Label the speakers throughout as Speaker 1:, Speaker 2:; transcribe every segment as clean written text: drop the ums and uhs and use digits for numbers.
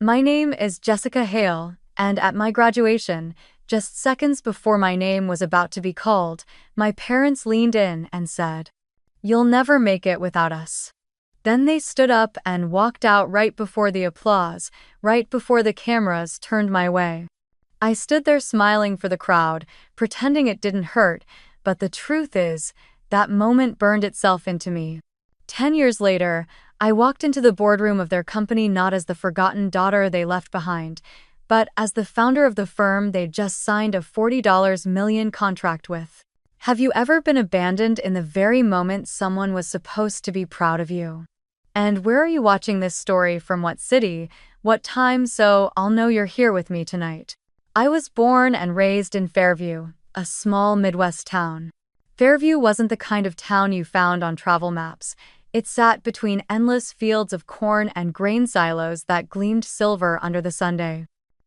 Speaker 1: My name is Jessica Hale, and at my graduation, just seconds before my name was about to be called, my parents leaned in and said, "You'll never make it without us." Then they stood up and walked out right before the applause, right before the cameras turned my way. I stood there smiling for the crowd, pretending it didn't hurt, but the truth is, that moment burned itself into me. 10 years later, I walked into the boardroom of their company not as the forgotten daughter they left behind, but as the founder of the firm they'd just signed a $40 million contract with. Have you ever been abandoned in the very moment someone was supposed to be proud of you? And where are you watching this story from? What city, what time, so I'll know you're here with me tonight? I was born and raised in Fairview, a small Midwest town. Fairview wasn't the kind of town you found on travel maps. It sat between endless fields of corn and grain silos that gleamed silver under the sunday.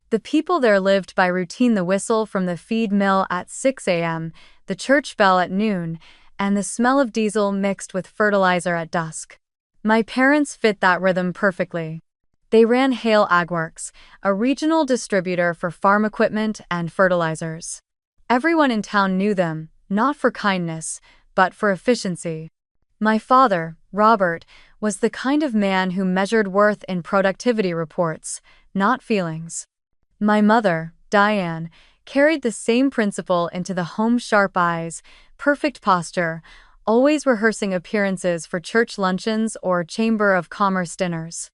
Speaker 1: The people there lived by routine: the whistle from the feed mill at 6 a.m., the church bell at noon, and the smell of diesel mixed with fertilizer at dusk. My parents fit that rhythm perfectly. They ran Hale Agworks, a regional distributor for farm equipment and fertilizers. Everyone in town knew them, not for kindness, but for efficiency. My father, Robert, was the kind of man who measured worth in productivity reports, not feelings. My mother, Diane, carried the same principle into the home: sharp eyes, perfect posture, always rehearsing appearances for church luncheons or Chamber of Commerce dinners.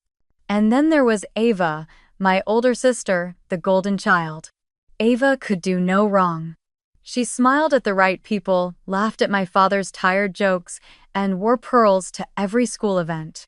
Speaker 1: And then there was Ava, my older sister, the golden child. Ava could do no wrong. She smiled at the right people, laughed at my father's tired jokes, and wore pearls to every school event.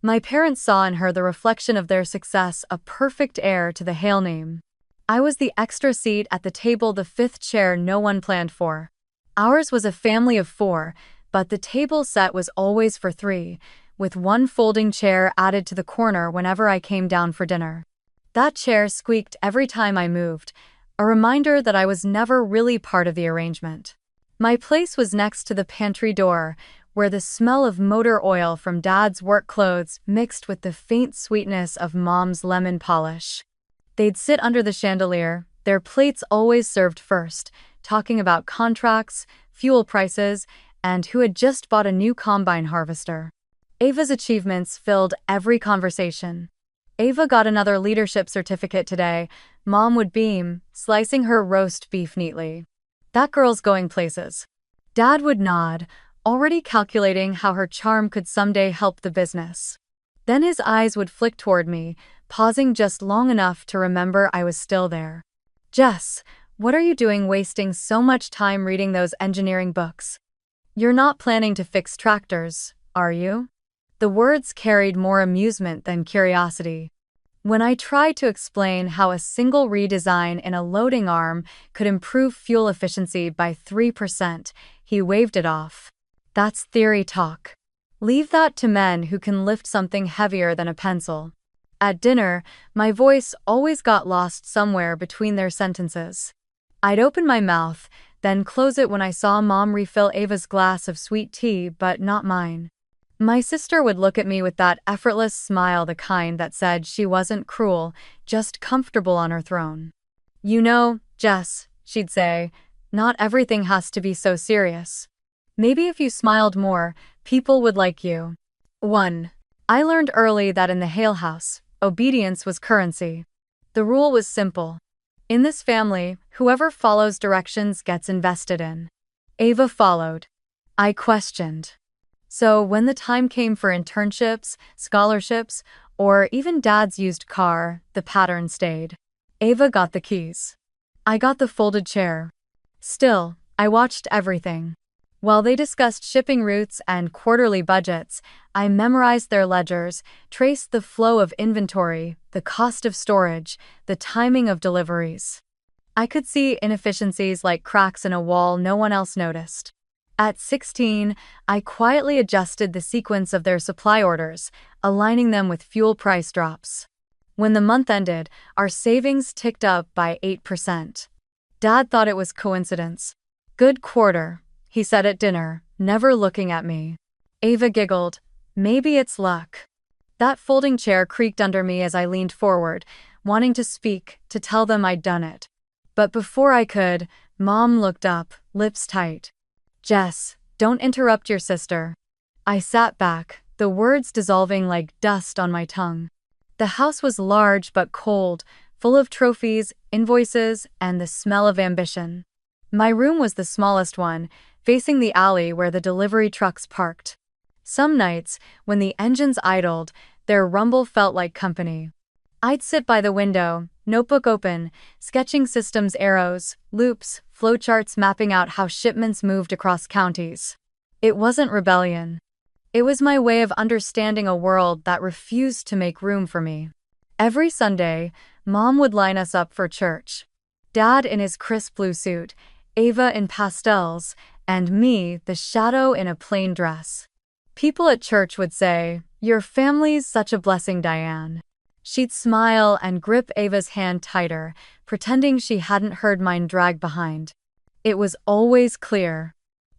Speaker 1: My parents saw in her the reflection of their success, a perfect heir to the Hale name. I was the extra seat at the table, the fifth chair no one planned for. Ours was a family of 4, but the table set was always for 3, with one folding chair added to the corner whenever I came down for dinner. That chair squeaked every time I moved, a reminder that I was never really part of the arrangement. My place was next to the pantry door, where the smell of motor oil from Dad's work clothes mixed with the faint sweetness of Mom's lemon polish. They'd sit under the chandelier, their plates always served first, talking about contracts, fuel prices, and who had just bought a new combine harvester. Ava's achievements filled every conversation. "Ava got another leadership certificate today," Mom would beam, slicing her roast beef neatly. "That girl's going places." Dad would nod, already calculating how her charm could someday help the business. Then his eyes would flick toward me, pausing just long enough to remember I was still there. "Jess, what are you doing wasting so much time reading those engineering books? You're not planning to fix tractors, are you?" The words carried more amusement than curiosity. When I tried to explain how a single redesign in a loading arm could improve fuel efficiency by 3%, he waved it off. "That's theory talk. Leave that to men who can lift something heavier than a pencil." At dinner, my voice always got lost somewhere between their sentences. I'd open my mouth, then close it when I saw Mom refill Ava's glass of sweet tea, but not mine. My sister would look at me with that effortless smile, the kind that said she wasn't cruel, just comfortable on her throne. "You know, Jess," she'd say, "not everything has to be so serious. Maybe if you smiled more, people would like you." 1. I learned early that in the Hale house, obedience was currency. The rule was simple. In this family, whoever follows directions gets invested in. Ava followed. I questioned. So when the time came for internships, scholarships, or even Dad's used car, the pattern stayed. Ava got the keys. I got the folded chair. Still, I watched everything. While they discussed shipping routes and quarterly budgets, I memorized their ledgers, traced the flow of inventory, the cost of storage, the timing of deliveries. I could see inefficiencies like cracks in a wall no one else noticed. At 16, I quietly adjusted the sequence of their supply orders, aligning them with fuel price drops. When the month ended, our savings ticked up by 8%. Dad thought it was coincidence. "Good quarter," he said at dinner, never looking at me. Ava giggled. "Maybe it's luck." That folding chair creaked under me as I leaned forward, wanting to speak, to tell them I'd done it. But before I could, Mom looked up, lips tight. "Jess, don't interrupt your sister." I sat back, the words dissolving like dust on my tongue. The house was large but cold, full of trophies, invoices, and the smell of ambition. My room was the smallest one, facing the alley where the delivery trucks parked. Some nights, when the engines idled, their rumble felt like company. I'd sit by the window, notebook open, sketching systems arrows, loops, flowcharts mapping out how shipments moved across counties. It wasn't rebellion. It was my way of understanding a world that refused to make room for me. Every Sunday, Mom would line us up for church. Dad in his crisp blue suit, Ava in pastels, and me, the shadow in a plain dress. People at church would say, "Your family's such a blessing, Diane." She'd smile and grip Ava's hand tighter, pretending she hadn't heard mine drag behind. It was always clear.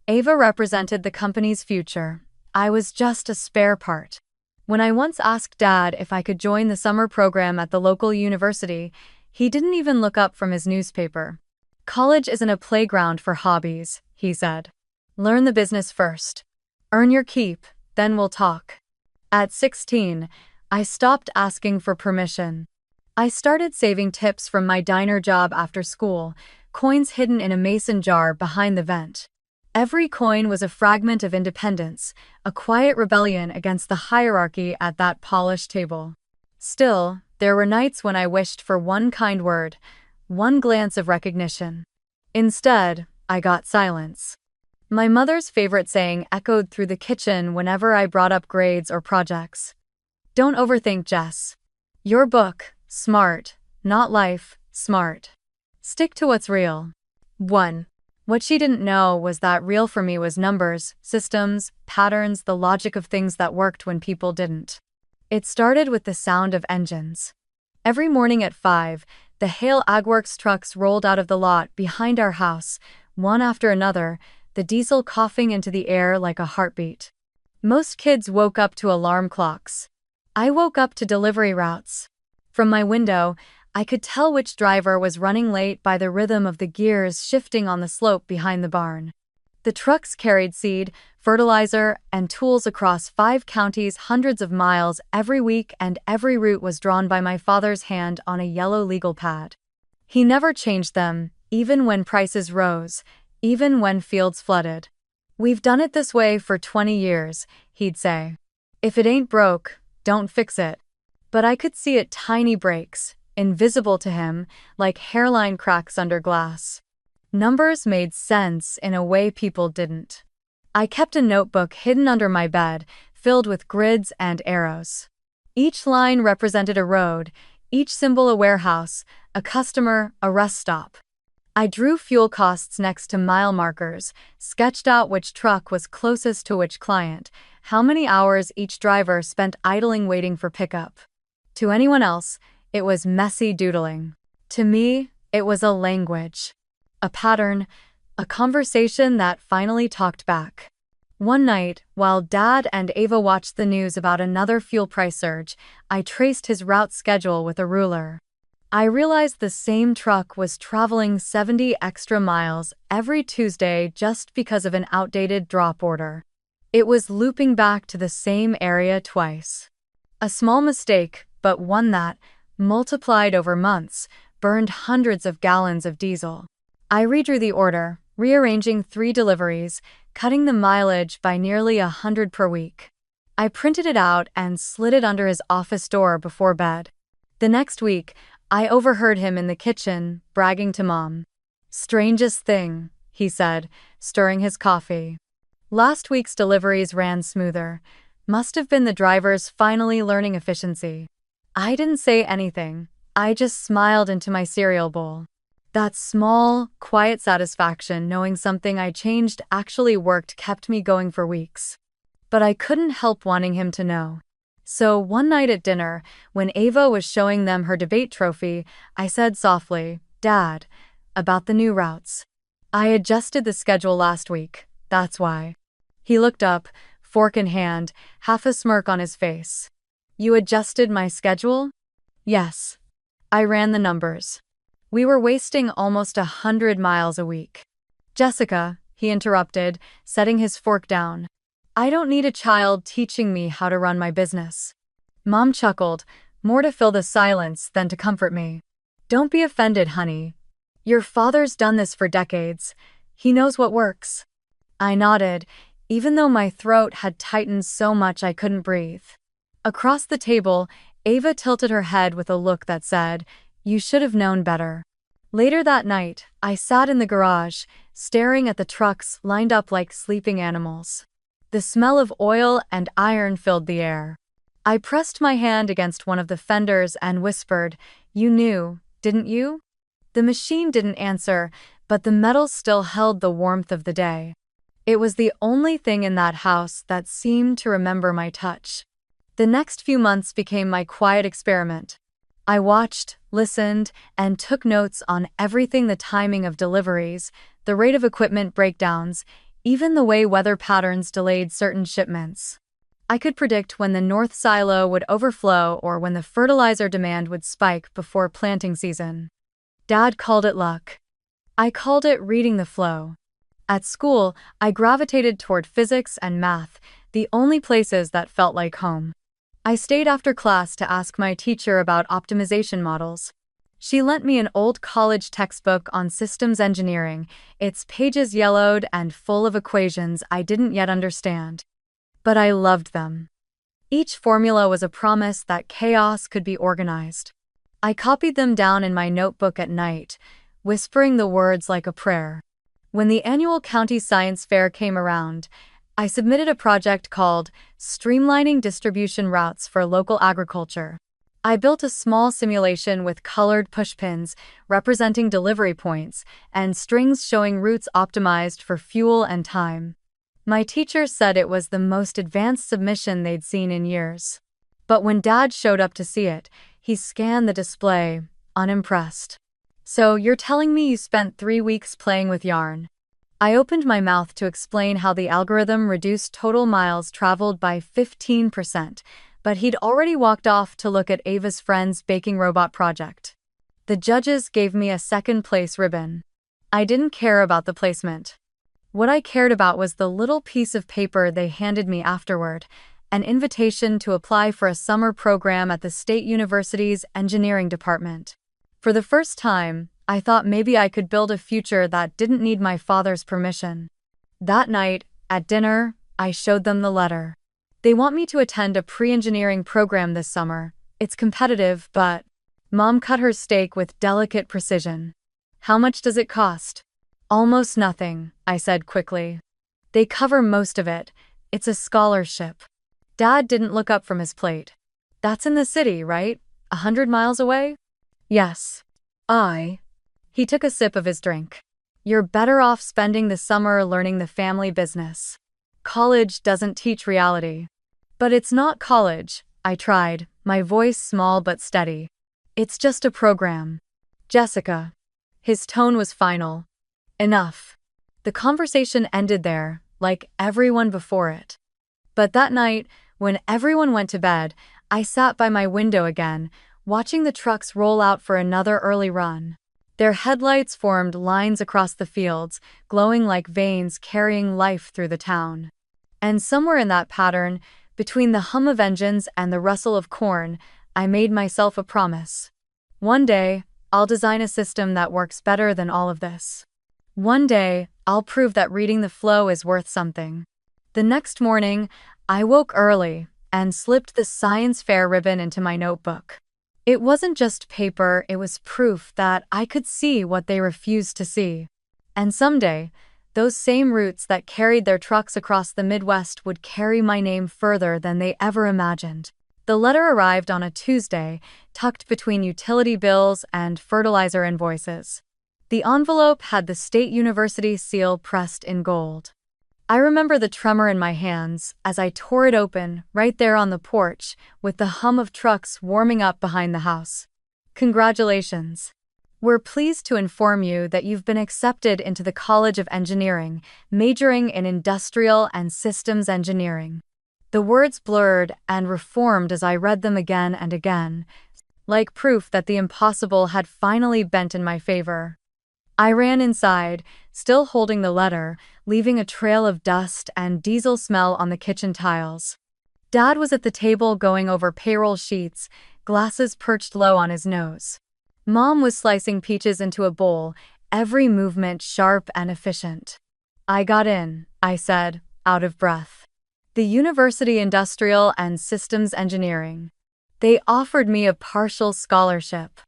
Speaker 1: Ava represented the company's future. I was just a spare part. When I once asked Dad if I could join the summer program at the local university, he didn't even look up from his newspaper. "College isn't a playground for hobbies," he said. "Learn the business first. Earn your keep, then we'll talk." At 16, I stopped asking for permission. I started saving tips from my diner job after school, coins hidden in a mason jar behind the vent. Every coin was a fragment of independence, a quiet rebellion against the hierarchy at that polished table. Still, there were nights when I wished for one kind word, one glance of recognition. Instead, I got silence. My mother's favorite saying echoed through the kitchen whenever I brought up grades or projects. "Don't overthink, Jess. Your book, smart, not life, smart. Stick to what's real." 1. What she didn't know was that real for me was numbers, systems, patterns, the logic of things that worked when people didn't. It started with the sound of engines. Every morning at 5, the Hale AgWorks trucks rolled out of the lot behind our house, one after another, the diesel coughing into the air like a heartbeat. Most kids woke up to alarm clocks. I woke up to delivery routes. From my window, I could tell which driver was running late by the rhythm of the gears shifting on the slope behind the barn. The trucks carried seed, fertilizer, and tools across 5 counties, hundreds of miles every week, and every route was drawn by my father's hand on a yellow legal pad. He never changed them, even when prices rose, even when fields flooded. "We've done it this way for 20 years, he'd say. "If it ain't broke, don't fix it." But I could see it tiny breaks, invisible to him, like hairline cracks under glass. Numbers made sense in a way people didn't. I kept a notebook hidden under my bed, filled with grids and arrows. Each line represented a road, each symbol a warehouse, a customer, a rest stop. I drew fuel costs next to mile markers, sketched out which truck was closest to which client, how many hours each driver spent idling waiting for pickup. To anyone else, it was messy doodling. To me, it was a language. A pattern, a conversation that finally talked back. One night, while Dad and Ava watched the news about another fuel price surge, I traced his route schedule with a ruler. I realized the same truck was traveling 70 extra miles every Tuesday just because of an outdated drop order. It was looping back to the same area twice. A small mistake, but one that, multiplied over months, burned hundreds of gallons of diesel. I redrew the order, rearranging 3 deliveries, cutting the mileage by nearly 100 per week. I printed it out and slid it under his office door before bed. The next week, I overheard him in the kitchen, bragging to Mom. "Strangest thing," he said, stirring his coffee. "Last week's deliveries ran smoother. Must have been the drivers finally learning efficiency." I didn't say anything. I just smiled into my cereal bowl. That small, quiet satisfaction knowing something I changed actually worked kept me going for weeks. But I couldn't help wanting him to know. So one night at dinner, when Ava was showing them her debate trophy, I said softly, "Dad, about the new routes. I adjusted the schedule last week, that's why." He looked up, fork in hand, half a smirk on his face. You adjusted my schedule? Yes. I ran the numbers. We were wasting almost 100 miles a week. Jessica, he interrupted, setting his fork down. I don't need a child teaching me how to run my business. Mom chuckled, more to fill the silence than to comfort me. Don't be offended, honey. Your father's done this for decades. He knows what works. I nodded, even though my throat had tightened so much I couldn't breathe. Across the table, Ava tilted her head with a look that said, "You should have known better." Later that night, I sat in the garage, staring at the trucks lined up like sleeping animals. The smell of oil and iron filled the air. I pressed my hand against one of the fenders and whispered, "You knew, didn't you?" The machine didn't answer, but the metal still held the warmth of the day. It was the only thing in that house that seemed to remember my touch. The next few months became my quiet experiment. I watched, listened, and took notes on everything: the timing of deliveries, the rate of equipment breakdowns, even the way weather patterns delayed certain shipments. I could predict when the north silo would overflow or when the fertilizer demand would spike before planting season. Dad called it luck. I called it reading the flow. At school, I gravitated toward physics and math, the only places that felt like home. I stayed after class to ask my teacher about optimization models. She lent me an old college textbook on systems engineering, its pages yellowed and full of equations I didn't yet understand. But I loved them. Each formula was a promise that chaos could be organized. I copied them down in my notebook at night, whispering the words like a prayer. When the annual county science fair came around, I submitted a project called Streamlining Distribution Routes for Local Agriculture. I built a small simulation with colored pushpins representing delivery points and strings showing routes optimized for fuel and time. My teacher said it was the most advanced submission they'd seen in years. But when Dad showed up to see it, he scanned the display, unimpressed. "So you're telling me you spent 3 weeks playing with yarn?" I opened my mouth to explain how the algorithm reduced total miles traveled by 15%, but he'd already walked off to look at Ava's friend's baking robot project. The judges gave me a second-place ribbon. I didn't care about the placement. What I cared about was the little piece of paper they handed me afterward, an invitation to apply for a summer program at the State University's engineering department. For the first time, I thought maybe I could build a future that didn't need my father's permission. That night, at dinner, I showed them the letter. They want me to attend a pre-engineering program this summer. It's competitive, but... Mom cut her steak with delicate precision. "How much does it cost?" "Almost nothing," I said quickly. "They cover most of it. It's a scholarship." Dad didn't look up from his plate. "That's in the city, right? 100 miles away?" "Yes." He took a sip of his drink. "You're better off spending the summer learning the family business. College doesn't teach reality." "But it's not college," I tried, my voice small but steady. "It's just a program." "Jessica." His tone was final. "Enough." The conversation ended there, like everyone before it. But that night, when everyone went to bed, I sat by my window again, watching the trucks roll out for another early run. Their headlights formed lines across the fields, glowing like veins carrying life through the town. And somewhere in that pattern, between the hum of engines and the rustle of corn, I made myself a promise. One day, I'll design a system that works better than all of this. One day, I'll prove that reading the flow is worth something. The next morning, I woke early and slipped the science fair ribbon into my notebook. It wasn't just paper, it was proof that I could see what they refused to see. And someday, those same routes that carried their trucks across the Midwest would carry my name further than they ever imagined. The letter arrived on a Tuesday, tucked between utility bills and fertilizer invoices. The envelope had the State University seal pressed in gold. I remember the tremor in my hands as I tore it open right there on the porch, with the hum of trucks warming up behind the house. "Congratulations. We're pleased to inform you that you've been accepted into the College of Engineering, majoring in industrial and systems engineering. The words blurred and reformed as I read them again and again, like proof that the impossible had finally bent in my favor. I ran inside, still holding the letter, leaving a trail of dust and diesel smell on the kitchen tiles. Dad was at the table going over payroll sheets, glasses perched low on his nose. Mom was slicing peaches into a bowl, every movement sharp and efficient. I got in, I said, out of breath. The University Industrial and Systems Engineering. They offered me a partial scholarship.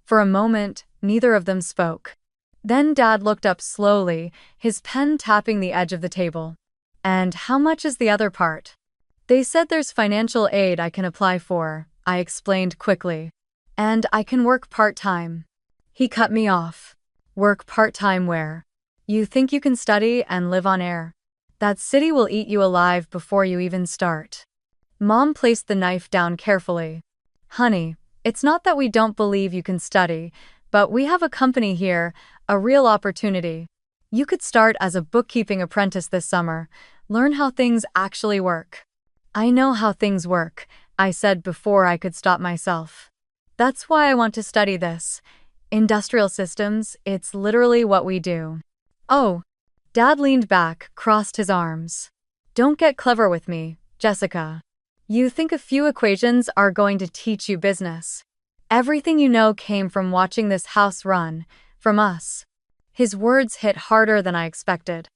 Speaker 1: For a moment, neither of them spoke. Then Dad looked up slowly, his pen tapping the edge of the table. And how much is the other part? They said there's financial aid I can apply for, I explained quickly. And I can work part-time. He cut me off. Work part-time where? You think you can study and live on air? That city will eat you alive before you even start. Mom placed the knife down carefully. Honey, it's not that we don't believe you can study, but we have a company here, a real opportunity. You could start as a bookkeeping apprentice this summer, learn how things actually work. I know how things work, I said before I could stop myself. That's why I want to study this. Industrial systems, it's literally what we do. Oh. Dad leaned back, crossed his arms. Don't get clever with me, Jessica. You think a few equations are going to teach you business. Everything you know came from watching this house run, from us. His words hit harder than I expected.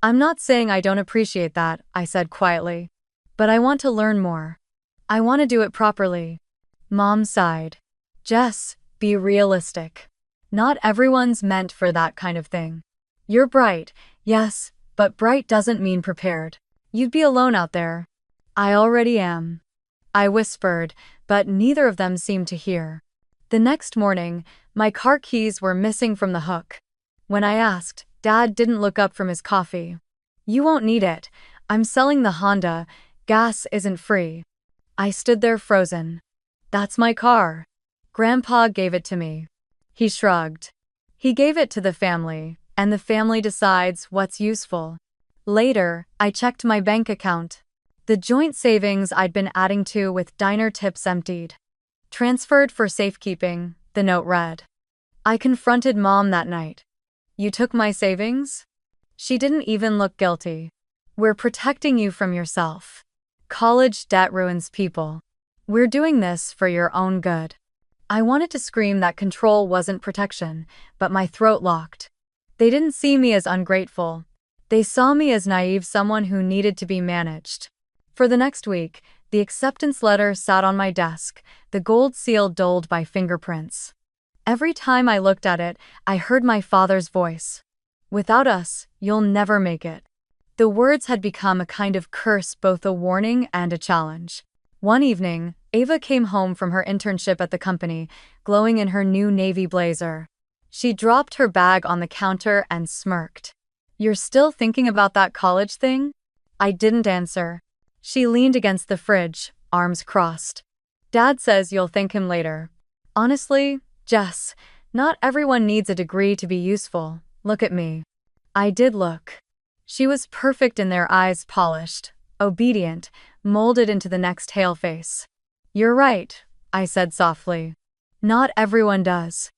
Speaker 1: I'm not saying I don't appreciate that, I said quietly. But I want to learn more. I want to do it properly. Mom sighed. Jess, be realistic. Not everyone's meant for that kind of thing. You're bright, yes, but bright doesn't mean prepared. You'd be alone out there. I already am. I whispered, but neither of them seemed to hear. The next morning, my car keys were missing from the hook. When I asked, Dad didn't look up from his coffee. You won't need it. I'm selling the Honda. Gas isn't free. I stood there frozen. That's my car. Grandpa gave it to me. He shrugged. He gave it to the family, and the family decides what's useful. Later, I checked my bank account. The joint savings I'd been adding to with diner tips emptied. Transferred for safekeeping, the note read. I confronted Mom that night. You took my savings? She didn't even look guilty. We're protecting you from yourself. College debt ruins people. We're doing this for your own good. I wanted to scream that control wasn't protection, but my throat locked. They didn't see me as ungrateful. They saw me as naive, someone who needed to be managed. For the next week, the acceptance letter sat on my desk, the gold seal dulled by fingerprints. Every time I looked at it, I heard my father's voice. Without us, you'll never make it. The words had become a kind of curse, both a warning and a challenge. One evening, Ava came home from her internship at the company, glowing in her new navy blazer. She dropped her bag on the counter and smirked. You're still thinking about that college thing? I didn't answer. She leaned against the fridge, arms crossed. Dad says you'll thank him later. Honestly, Jess, not everyone needs a degree to be useful. Look at me. I did look. She was perfect in their eyes, polished, obedient, molded into the next Hale face. You're right, I said softly. Not everyone does.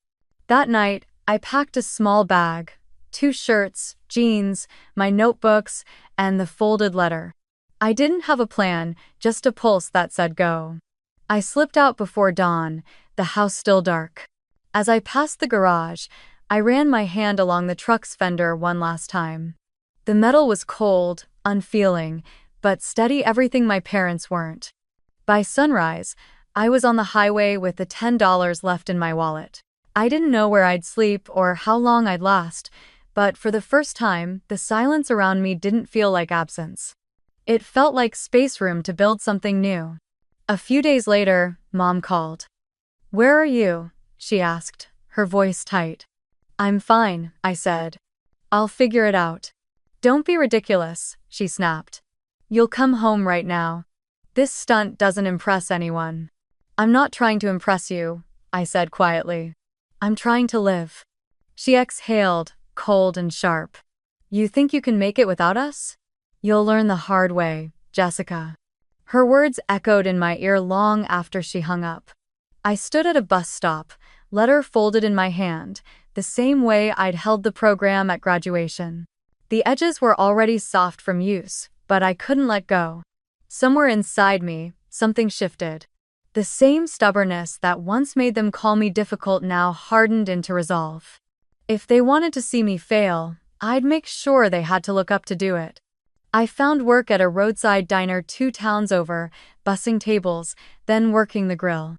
Speaker 1: That night, I packed a small bag, 2 shirts, jeans, my notebooks, and the folded letter. I didn't have a plan, just a pulse that said go. I slipped out before dawn, the house still dark. As I passed the garage, I ran my hand along the truck's fender one last time. The metal was cold, unfeeling, but steady, everything my parents weren't. By sunrise, I was on the highway with the $10 left in my wallet. I didn't know where I'd sleep or how long I'd last, but for the first time, the silence around me didn't feel like absence. It felt like space room to build something new. A few days later, Mom called. Where are you? She asked, her voice tight. I'm fine, I said. I'll figure it out. Don't be ridiculous, she snapped. You'll come home right now. This stunt doesn't impress anyone. I'm not trying to impress you, I said quietly. I'm trying to live. She exhaled, cold and sharp. You think you can make it without us? You'll learn the hard way, Jessica. Her words echoed in my ear long after she hung up. I stood at a bus stop, letter folded in my hand, the same way I'd held the program at graduation. The edges were already soft from use, but I couldn't let go. Somewhere inside me, something shifted. The same stubbornness that once made them call me difficult now hardened into resolve. If they wanted to see me fail, I'd make sure they had to look up to do it. I found work at a roadside diner 2 towns over, bussing tables, then working the grill.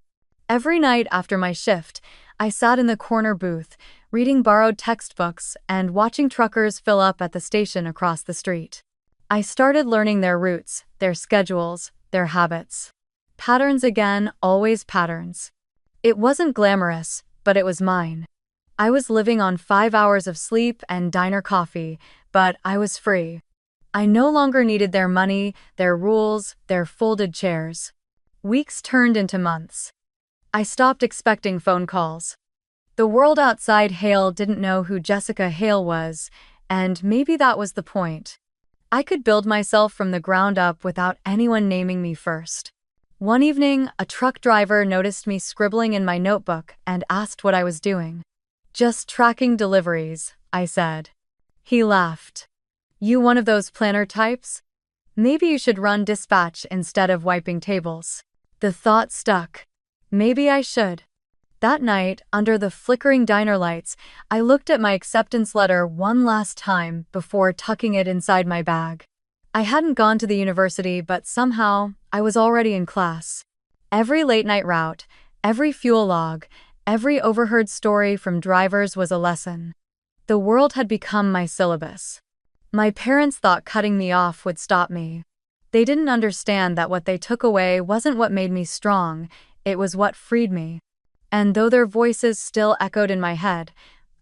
Speaker 1: Every night after my shift, I sat in the corner booth, reading borrowed textbooks and watching truckers fill up at the station across the street. I started learning their routes, their schedules, their habits. Patterns again, always patterns. It wasn't glamorous, but it was mine. I was living on 5 hours of sleep and diner coffee, but I was free. I no longer needed their money, their rules, their folded chairs. Weeks turned into months. I stopped expecting phone calls. The world outside Hale didn't know who Jessica Hale was, and maybe that was the point. I could build myself from the ground up without anyone naming me first. One evening, a truck driver noticed me scribbling in my notebook and asked what I was doing. "Just tracking deliveries," I said. He laughed. "You one of those planner types? Maybe you should run dispatch instead of wiping tables." The thought stuck. Maybe I should. That night, under the flickering diner lights, I looked at my acceptance letter one last time before tucking it inside my bag. I hadn't gone to the university, but somehow, I was already in class. Every late-night route, every fuel log, every overheard story from drivers was a lesson. The world had become my syllabus. My parents thought cutting me off would stop me. They didn't understand that what they took away wasn't what made me strong, it was what freed me. And though their voices still echoed in my head,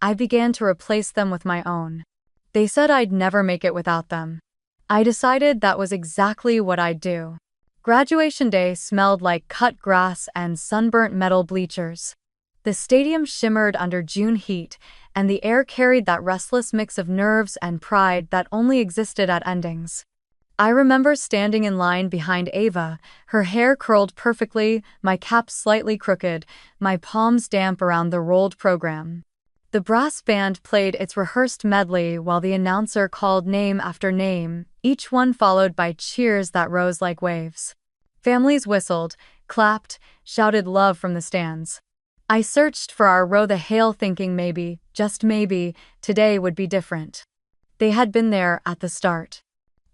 Speaker 1: I began to replace them with my own. They said I'd never make it without them. I decided that was exactly what I'd do. Graduation day smelled like cut grass and sunburnt metal bleachers. The stadium shimmered under June heat, and the air carried that restless mix of nerves and pride that only existed at endings. I remember standing in line behind Ava, her hair curled perfectly, my cap slightly crooked, my palms damp around the rolled program. The brass band played its rehearsed medley while the announcer called name after name, each one followed by cheers that rose like waves. Families whistled, clapped, shouted love from the stands. I searched for our row the Hale thinking maybe, just maybe, today would be different. They had been there at the start.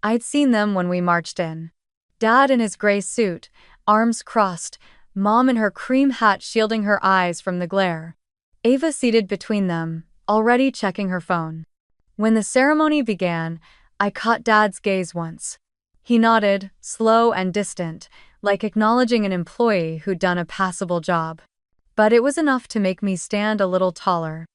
Speaker 1: I'd seen them when we marched in. Dad in his gray suit, arms crossed, Mom in her cream hat shielding her eyes from the glare. Ava seated between them, already checking her phone. When the ceremony began, I caught Dad's gaze once. He nodded, slow and distant, like acknowledging an employee who'd done a passable job. But it was enough to make me stand a little taller.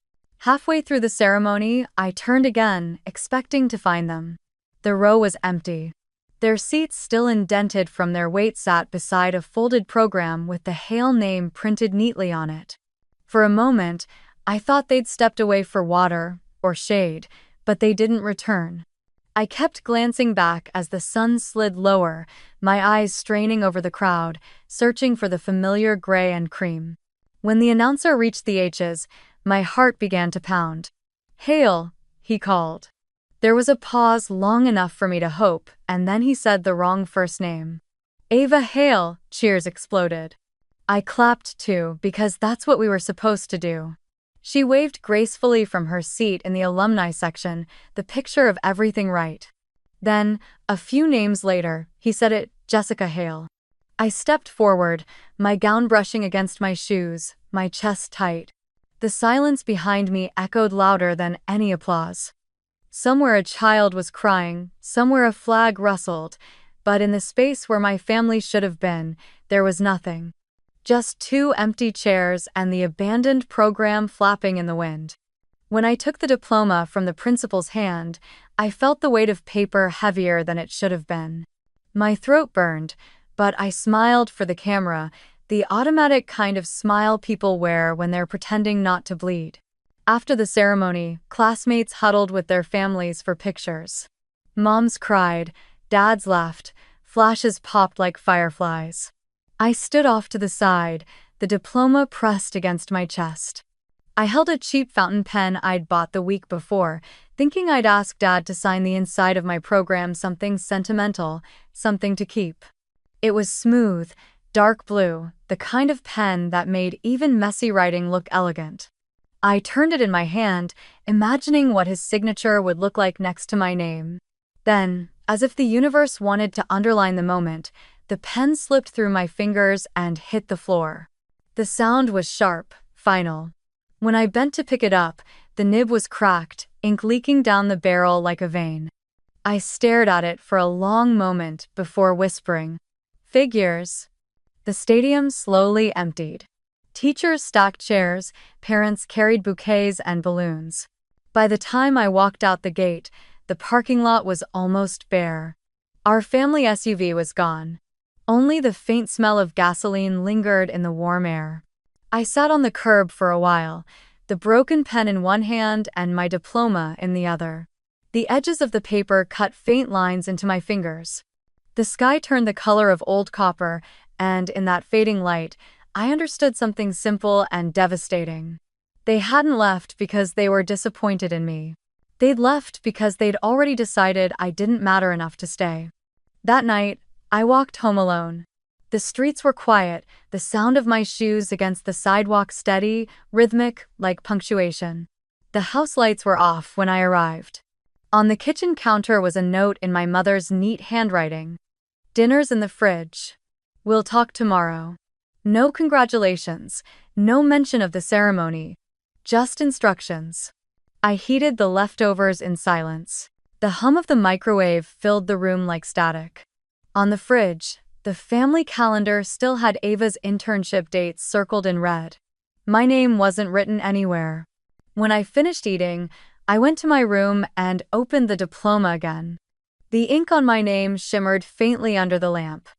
Speaker 1: Halfway through the ceremony, I turned again, expecting to find them. The row was empty. Their seats still indented from their weight sat beside a folded program with the Hale name printed neatly on it. For a moment, I thought they'd stepped away for water or shade, but they didn't return. I kept glancing back as the sun slid lower, my eyes straining over the crowd, searching for the familiar gray and cream. When the announcer reached the H's, my heart began to pound. "Hale," he called. There was a pause long enough for me to hope, and then he said the wrong first name. "Ava Hale," cheers exploded. I clapped too, because that's what we were supposed to do. She waved gracefully from her seat in the alumni section, the picture of everything right. Then, a few names later, he said it, Jessica Hale. I stepped forward, my gown brushing against my shoes, my chest tight. The silence behind me echoed louder than any applause. Somewhere a child was crying, somewhere a flag rustled, but in the space where my family should have been, there was nothing. Just 2 empty chairs and the abandoned program flapping in the wind. When I took the diploma from the principal's hand, I felt the weight of paper heavier than it should have been. My throat burned, but I smiled for the camera, the automatic kind of smile people wear when they're pretending not to bleed. After the ceremony, classmates huddled with their families for pictures. Moms cried, dads laughed, Flashes popped like fireflies. I stood off to the side, the diploma pressed against my chest. I held a cheap fountain pen I'd bought the week before, thinking I'd ask Dad to sign the inside of my program something sentimental, something to keep. It was smooth, dark blue, the kind of pen that made even messy writing look elegant. I turned it in my hand, imagining what his signature would look like next to my name. Then, as if the universe wanted to underline the moment, the pen slipped through my fingers and hit the floor. The sound was sharp, final. When I bent to pick it up, the nib was cracked, ink leaking down the barrel like a vein. I stared at it for a long moment before whispering, "Figures." The stadium slowly emptied. Teachers stacked chairs, parents carried bouquets and balloons. By the time I walked out the gate, the parking lot was almost bare. Our family SUV was gone. Only the faint smell of gasoline lingered in the warm air. I sat on the curb for a while, the broken pen in one hand and my diploma in the other. The edges of the paper cut faint lines into my fingers. The sky turned the color of old copper, and in that fading light, I understood something simple and devastating. They hadn't left because they were disappointed in me. They'd left because they'd already decided I didn't matter enough to stay. That night, I walked home alone. The streets were quiet, the sound of my shoes against the sidewalk steady, rhythmic, like punctuation. The house lights were off when I arrived. On the kitchen counter was a note in my mother's neat handwriting. "Dinner's in the fridge. We'll talk tomorrow." No congratulations, no mention of the ceremony, just instructions. I heated the leftovers in silence. The hum of the microwave filled the room like static. On the fridge, the family calendar still had Ava's internship dates circled in red. My name wasn't written anywhere. When I finished eating, I went to my room and opened the diploma again. The ink on my name shimmered faintly under the lamp.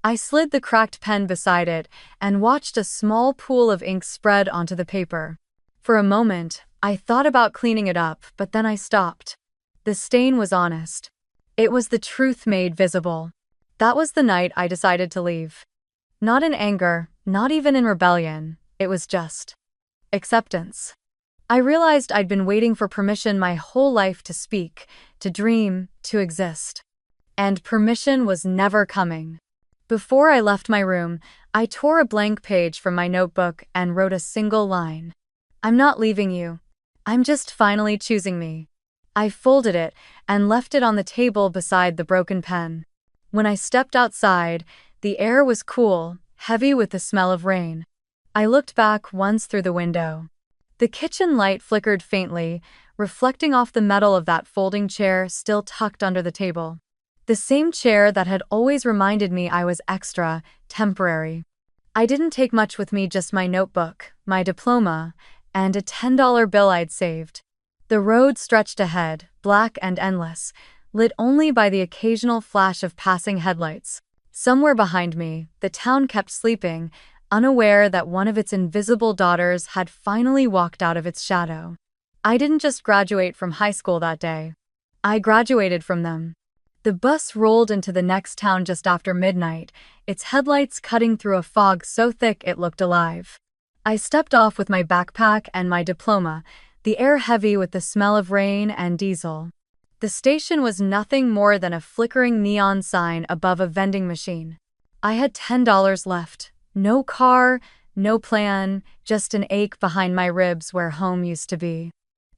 Speaker 1: I slid the cracked pen beside it and watched a small pool of ink spread onto the paper. For a moment, I thought about cleaning it up, but then I stopped. The stain was honest. It was the truth made visible. That was the night I decided to leave. Not in anger, not even in rebellion, it was just acceptance. I realized I'd been waiting for permission my whole life to speak, to dream, to exist. And permission was never coming. Before I left my room, I tore a blank page from my notebook and wrote a single line. "I'm not leaving you. I'm just finally choosing me." I folded it and left it on the table beside the broken pen. When I stepped outside, the air was cool, heavy with the smell of rain. I looked back once through the window. The kitchen light flickered faintly, reflecting off the metal of that folding chair still tucked under the table. The same chair that had always reminded me I was extra, temporary. I didn't take much with me, just my notebook, my diploma, and a $10 bill I'd saved. The road stretched ahead, black and endless, lit only by the occasional flash of passing headlights. Somewhere behind me, the town kept sleeping, unaware that one of its invisible daughters had finally walked out of its shadow. I didn't just graduate from high school that day. I graduated from them. The bus rolled into the next town just after midnight, its headlights cutting through a fog so thick it looked alive. I stepped off with my backpack and my diploma, the air heavy with the smell of rain and diesel. The station was nothing more than a flickering neon sign above a vending machine. I had $10 left. No car, no plan, just an ache behind my ribs where home used to be.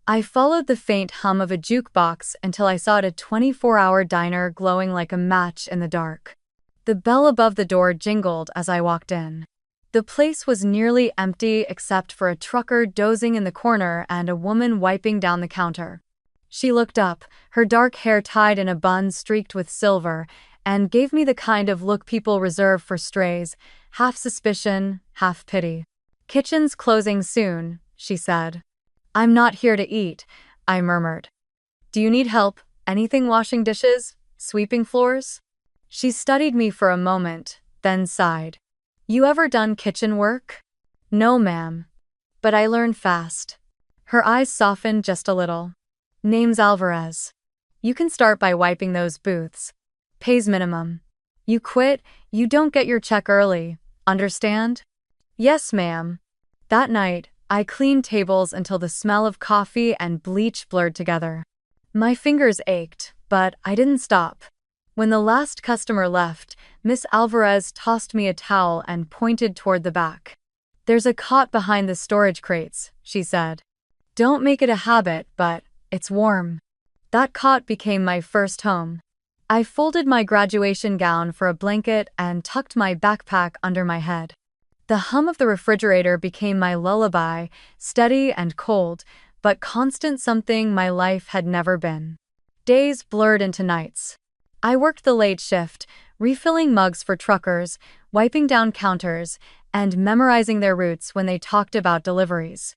Speaker 1: I followed the faint hum of a jukebox until I saw a 24-hour diner glowing like a match in the dark. The bell above the door jingled as I walked in. The place was nearly empty except for a trucker dozing in the corner and a woman wiping down the counter. She looked up, her dark hair tied in a bun streaked with silver, and gave me the kind of look people reserve for strays, half suspicion, half pity. "Kitchen's closing soon," she said. "I'm not here to eat," I murmured. "Do you need help? Anything washing dishes? Sweeping floors?" She studied me for a moment, then sighed. "You ever done kitchen work?" "No, ma'am. But I learned fast." Her eyes softened just a little. "Name's Alvarez. You can start by wiping those booths. Pays minimum." You quit, you don't get your check early. Understand? Yes, ma'am. That night, I cleaned tables until the smell of coffee and bleach blurred together. My fingers ached, but I didn't stop. When the last customer left, Miss Alvarez tossed me a towel and pointed toward the back. There's a cot behind the storage crates, she said. Don't make it a habit, but it's warm. That cot became my first home. I folded my graduation gown for a blanket and tucked my backpack under my head. The hum of the refrigerator became my lullaby, steady and cold, but constant, something my life had never been. Days blurred into nights. I worked the late shift, refilling mugs for truckers, wiping down counters, and memorizing their routes when they talked about deliveries.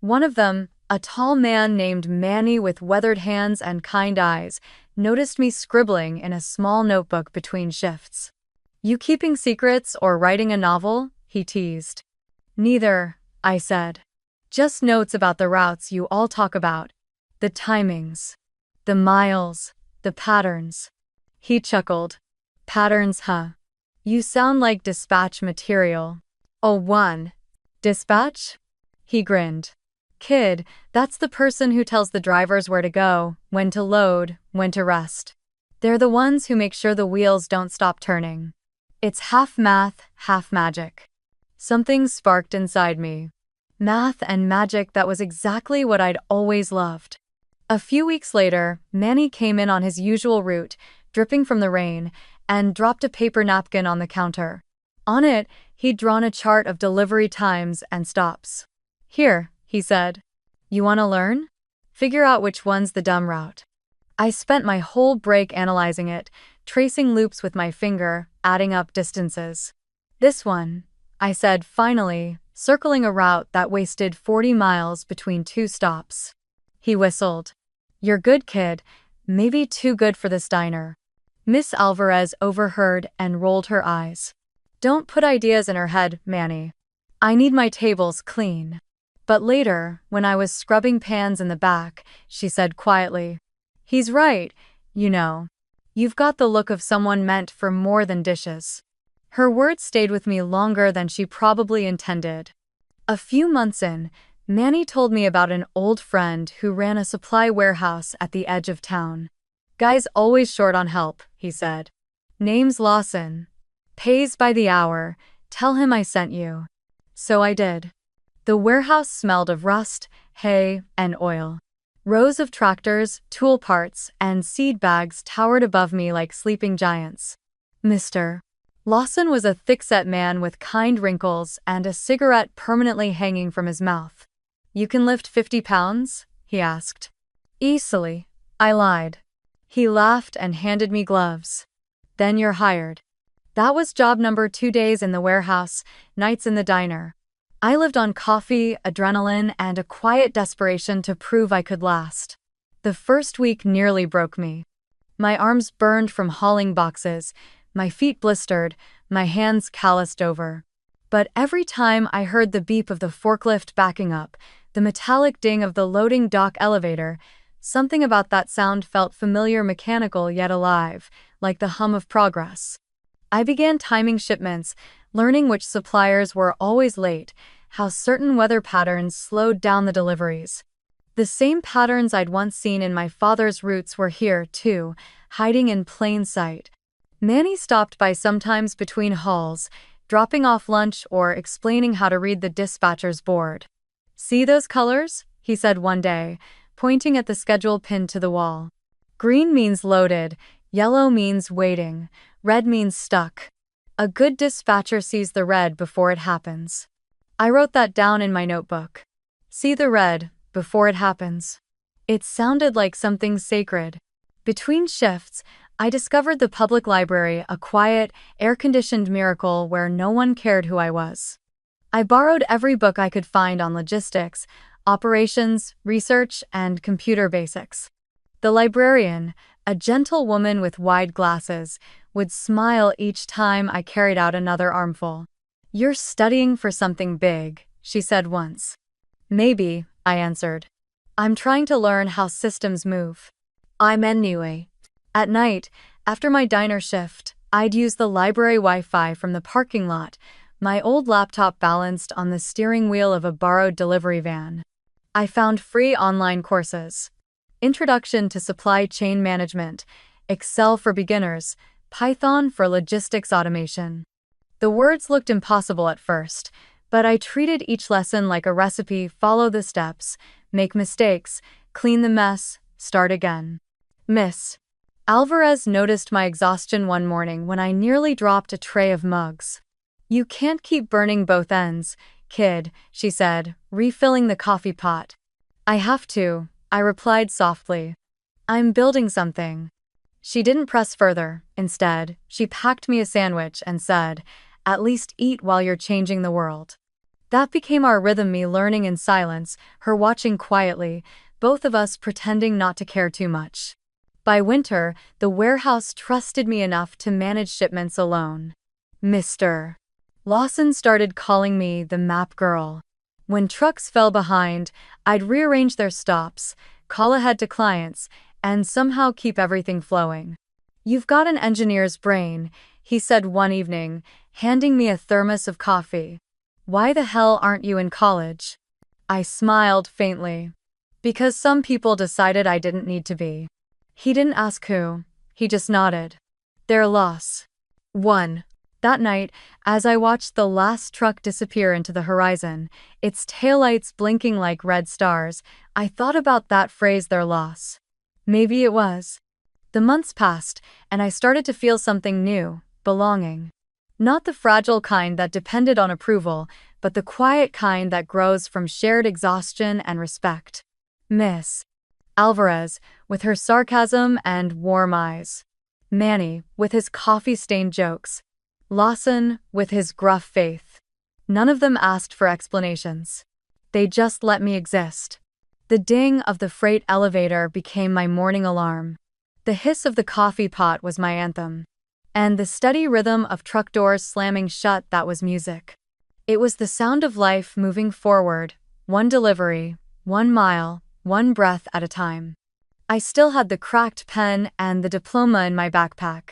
Speaker 1: One of them, a tall man named Manny with weathered hands and kind eyes, noticed me scribbling in a small notebook between shifts. You keeping secrets or writing a novel? He teased. Neither, I said. Just notes about the routes you all talk about. The timings. The miles. The patterns. He chuckled. Patterns, huh? You sound like dispatch material. Oh, one. Dispatch? He grinned. Kid, that's the person who tells the drivers where to go, when to load, when to rest. They're the ones who make sure the wheels don't stop turning. It's half math, half magic. Something sparked inside me. Math and magic, that was exactly what I'd always loved. A few weeks later, Manny came in on his usual route, dripping from the rain, and dropped a paper napkin on the counter. On it, he'd drawn a chart of delivery times and stops. Here, he said. You want to learn? Figure out which one's the dumb route. I spent my whole break analyzing it, tracing loops with my finger, adding up distances. This one, I said finally, circling a route that wasted 40 miles between two stops. He whistled. You're good, kid. Maybe too good for this diner. Miss Alvarez overheard and rolled her eyes. Don't put ideas in her head, Manny. I need my tables clean. But later, when I was scrubbing pans in the back, she said quietly, He's right, you know. You've got the look of someone meant for more than dishes. Her words stayed with me longer than she probably intended. A few months in, Manny told me about an old friend who ran a supply warehouse at the edge of town. Guy's always short on help, he said. Name's Lawson. Pays by the hour. Tell him I sent you. So I did. The warehouse smelled of rust, hay, and oil. Rows of tractors, tool parts, and seed bags towered above me like sleeping giants. Mr. Lawson was a thick-set man with kind wrinkles and a cigarette permanently hanging from his mouth. You can lift 50 pounds? He asked. Easily, I lied. He laughed and handed me gloves. Then you're hired. That was job number 2 days in the warehouse, nights in the diner. I lived on coffee, adrenaline, and a quiet desperation to prove I could last. The first week nearly broke me. My arms burned from hauling boxes, my feet blistered, my hands calloused over. But every time I heard the beep of the forklift backing up, the metallic ding of the loading dock elevator, something about that sound felt familiar, mechanical yet alive, like the hum of progress. I began timing shipments, learning which suppliers were always late, how certain weather patterns slowed down the deliveries. The same patterns I'd once seen in my father's routes were here, too, hiding in plain sight. Manny stopped by sometimes between hauls, dropping off lunch or explaining how to read the dispatcher's board. See those colors? He said one day, pointing at the schedule pinned to the wall. Green means loaded, yellow means waiting, red means stuck. A good dispatcher sees the red before it happens. I wrote that down in my notebook. See the red before it happens. It sounded like something sacred. Between shifts, I discovered the public library, a quiet, air-conditioned miracle where no one cared who I was. I borrowed every book I could find on logistics, operations, research, and computer basics. The librarian, a gentle woman with wide glasses, would smile each time I carried out another armful. You're studying for something big, she said once. Maybe, I answered. I'm trying to learn how systems move. I'm anyway. At night, after my diner shift, I'd use the library Wi-Fi from the parking lot, my old laptop balanced on the steering wheel of a borrowed delivery van. I found free online courses. Introduction to Supply Chain Management, Excel for Beginners, Python for Logistics Automation. The words looked impossible at first, but I treated each lesson like a recipe: follow the steps, make mistakes, clean the mess, start again. Miss Alvarez noticed my exhaustion one morning when I nearly dropped a tray of mugs. "You can't keep burning both ends, kid," she said, refilling the coffee pot. "I have to," I replied softly. "I'm building something." She didn't press further. Instead, she packed me a sandwich and said, "At least eat while you're changing the world." That became our rhythm, me learning in silence, her watching quietly, both of us pretending not to care too much. By winter, the warehouse trusted me enough to manage shipments alone. Mr. Lawson started calling me the map girl. When trucks fell behind, I'd rearrange their stops, call ahead to clients, and somehow keep everything flowing. "You've got an engineer's brain," he said one evening, handing me a thermos of coffee. "Why the hell aren't you in college?" I smiled faintly. "Because some people decided I didn't need to be." He didn't ask who, he just nodded. Their loss. 1. That night, as I watched the last truck disappear into the horizon, its taillights blinking like red stars, I thought about that phrase, their loss. Maybe it was. The months passed, and I started to feel something new: belonging. Not the fragile kind that depended on approval, but the quiet kind that grows from shared exhaustion and respect. Miss Alvarez, with her sarcasm and warm eyes. Manny, with his coffee-stained jokes. Lawson, with his gruff faith. None of them asked for explanations. They just let me exist. The ding of the freight elevator became my morning alarm. The hiss of the coffee pot was my anthem. And the steady rhythm of truck doors slamming shut, that was music. It was the sound of life moving forward, one delivery, 1 mile, 1 breath at a time. I still had the cracked pen and the diploma in my backpack.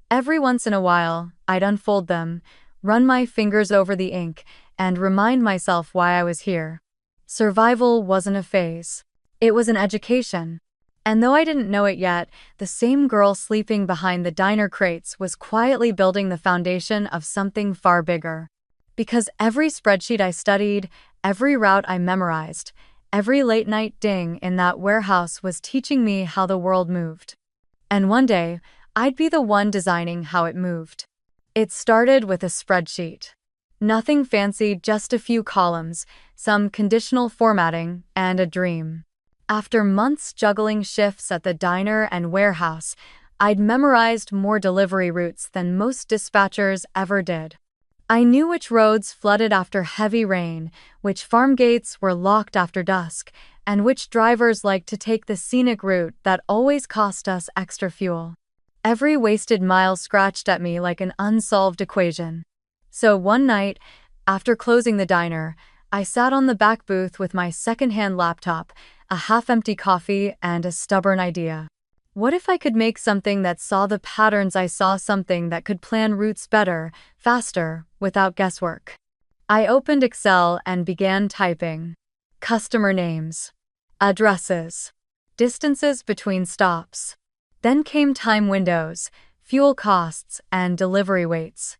Speaker 1: Every once in a while, I'd unfold them, run my fingers over the ink, and remind myself why I was here. Survival wasn't a phase. It was an education. And though I didn't know it yet, the same girl sleeping behind the diner crates was quietly building the foundation of something far bigger. Because every spreadsheet I studied, every route I memorized, every late-night ding in that warehouse was teaching me how the world moved. And one day, I'd be the one designing how it moved. It started with a spreadsheet. Nothing fancy, just a few columns, some conditional formatting, and a dream. After months juggling shifts at the diner and warehouse, I'd memorized more delivery routes than most dispatchers ever did. I knew which roads flooded after heavy rain, which farm gates were locked after dusk, and which drivers liked to take the scenic route that always cost us extra fuel. Every wasted mile scratched at me like an unsolved equation. So one night, after closing the diner, I sat on the back booth with my secondhand laptop, a half-empty coffee, and a stubborn idea. What if I could make something that saw the patterns I saw, something that could plan routes better, faster, without guesswork? I opened Excel and began typing. Customer names, addresses, distances between stops. Then came time windows, fuel costs, and delivery weights.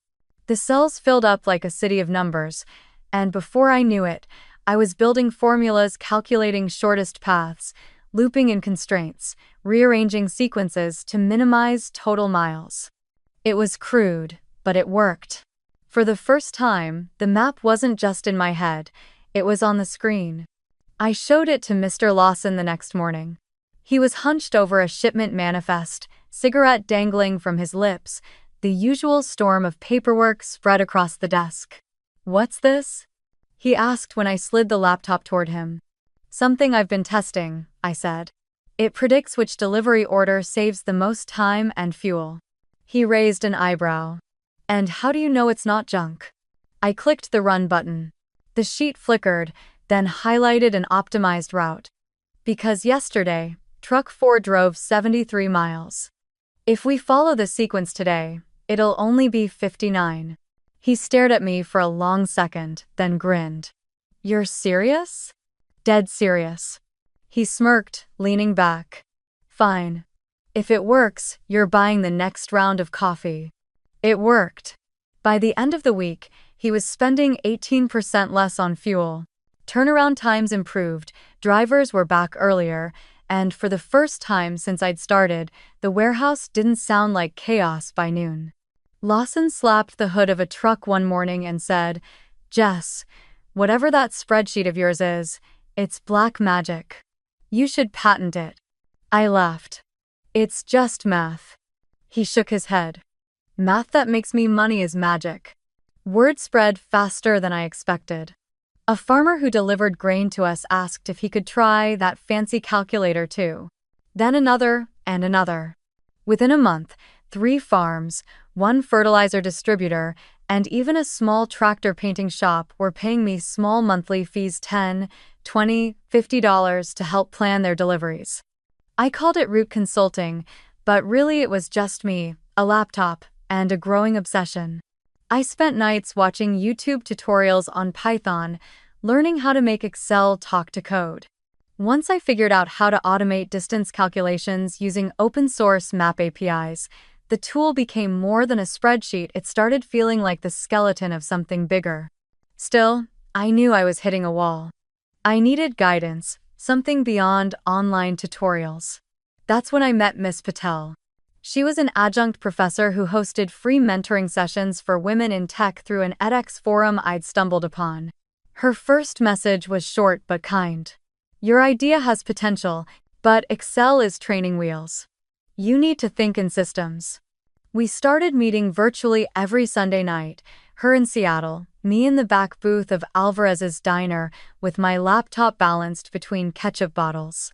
Speaker 1: The cells filled up like a city of numbers, and before I knew it, I was building formulas, calculating shortest paths, looping in constraints, rearranging sequences to minimize total miles. It was crude, but it worked. For the first time, the map wasn't just in my head, it was on the screen. I showed it to Mr. Lawson the next morning. He was hunched over a shipment manifest, cigarette dangling from his lips, the usual storm of paperwork spread across the desk. "What's this?" he asked when I slid the laptop toward him. "Something I've been testing," I said. "It predicts which delivery order saves the most time and fuel." He raised an eyebrow. "And how do you know it's not junk?" I clicked the run button. The sheet flickered, then highlighted an optimized route. "Because yesterday, truck 4 drove 73 miles. If we follow the sequence today, It'll only be 59. He stared at me for a long second, then grinned. You're serious? Dead serious. He smirked, leaning back. Fine. If it works, you're buying the next round of coffee. It worked. By the end of the week, he was spending 18% less on fuel. Turnaround times improved, drivers were back earlier, and for the first time since I'd started, the warehouse didn't sound like chaos by noon. Lawson slapped the hood of a truck one morning and said, Jess, whatever that spreadsheet of yours is, it's black magic. You should patent it. I laughed. It's just math. He shook his head. Math that makes me money is magic. Word spread faster than I expected. A farmer who delivered grain to us asked if he could try that fancy calculator too. Then another and another. Within a month, 3 farms, 1 fertilizer distributor, and even a small tractor painting shop were paying me small monthly fees $10, $20, $50 to help plan their deliveries. I called it route consulting, but really it was just me, a laptop, and a growing obsession. I spent nights watching YouTube tutorials on Python, learning how to make Excel talk to code. Once I figured out how to automate distance calculations using open-source map APIs, the tool became more than a spreadsheet. It started feeling like the skeleton of something bigger. Still, I knew I was hitting a wall. I needed guidance, something beyond online tutorials. That's when I met Miss Patel. She was an adjunct professor who hosted free mentoring sessions for women in tech through an edX forum I'd stumbled upon. Her first message was short but kind. Your idea has potential, but Excel is training wheels. You need to think in systems. We started meeting virtually every Sunday night, her in Seattle, me in the back booth of Alvarez's diner with my laptop balanced between ketchup bottles.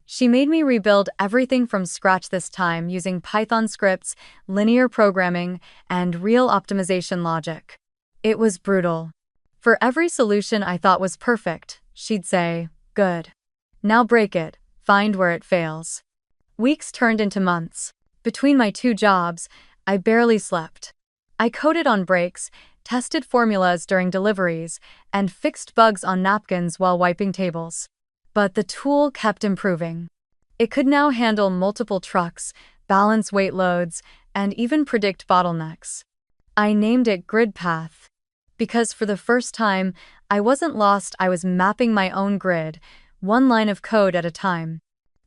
Speaker 1: She made me rebuild everything from scratch this time using Python scripts, linear programming, and real optimization logic. It was brutal. For every solution I thought was perfect, she'd say, good. Now break it, find where it fails. Weeks turned into months. Between my 2 jobs, I barely slept. I coded on breaks, tested formulas during deliveries, and fixed bugs on napkins while wiping tables. But the tool kept improving. It could now handle multiple trucks, balance weight loads, and even predict bottlenecks. I named it GridPath. Because for the first time, I wasn't lost, I was mapping my own grid, 1 line of code at a time.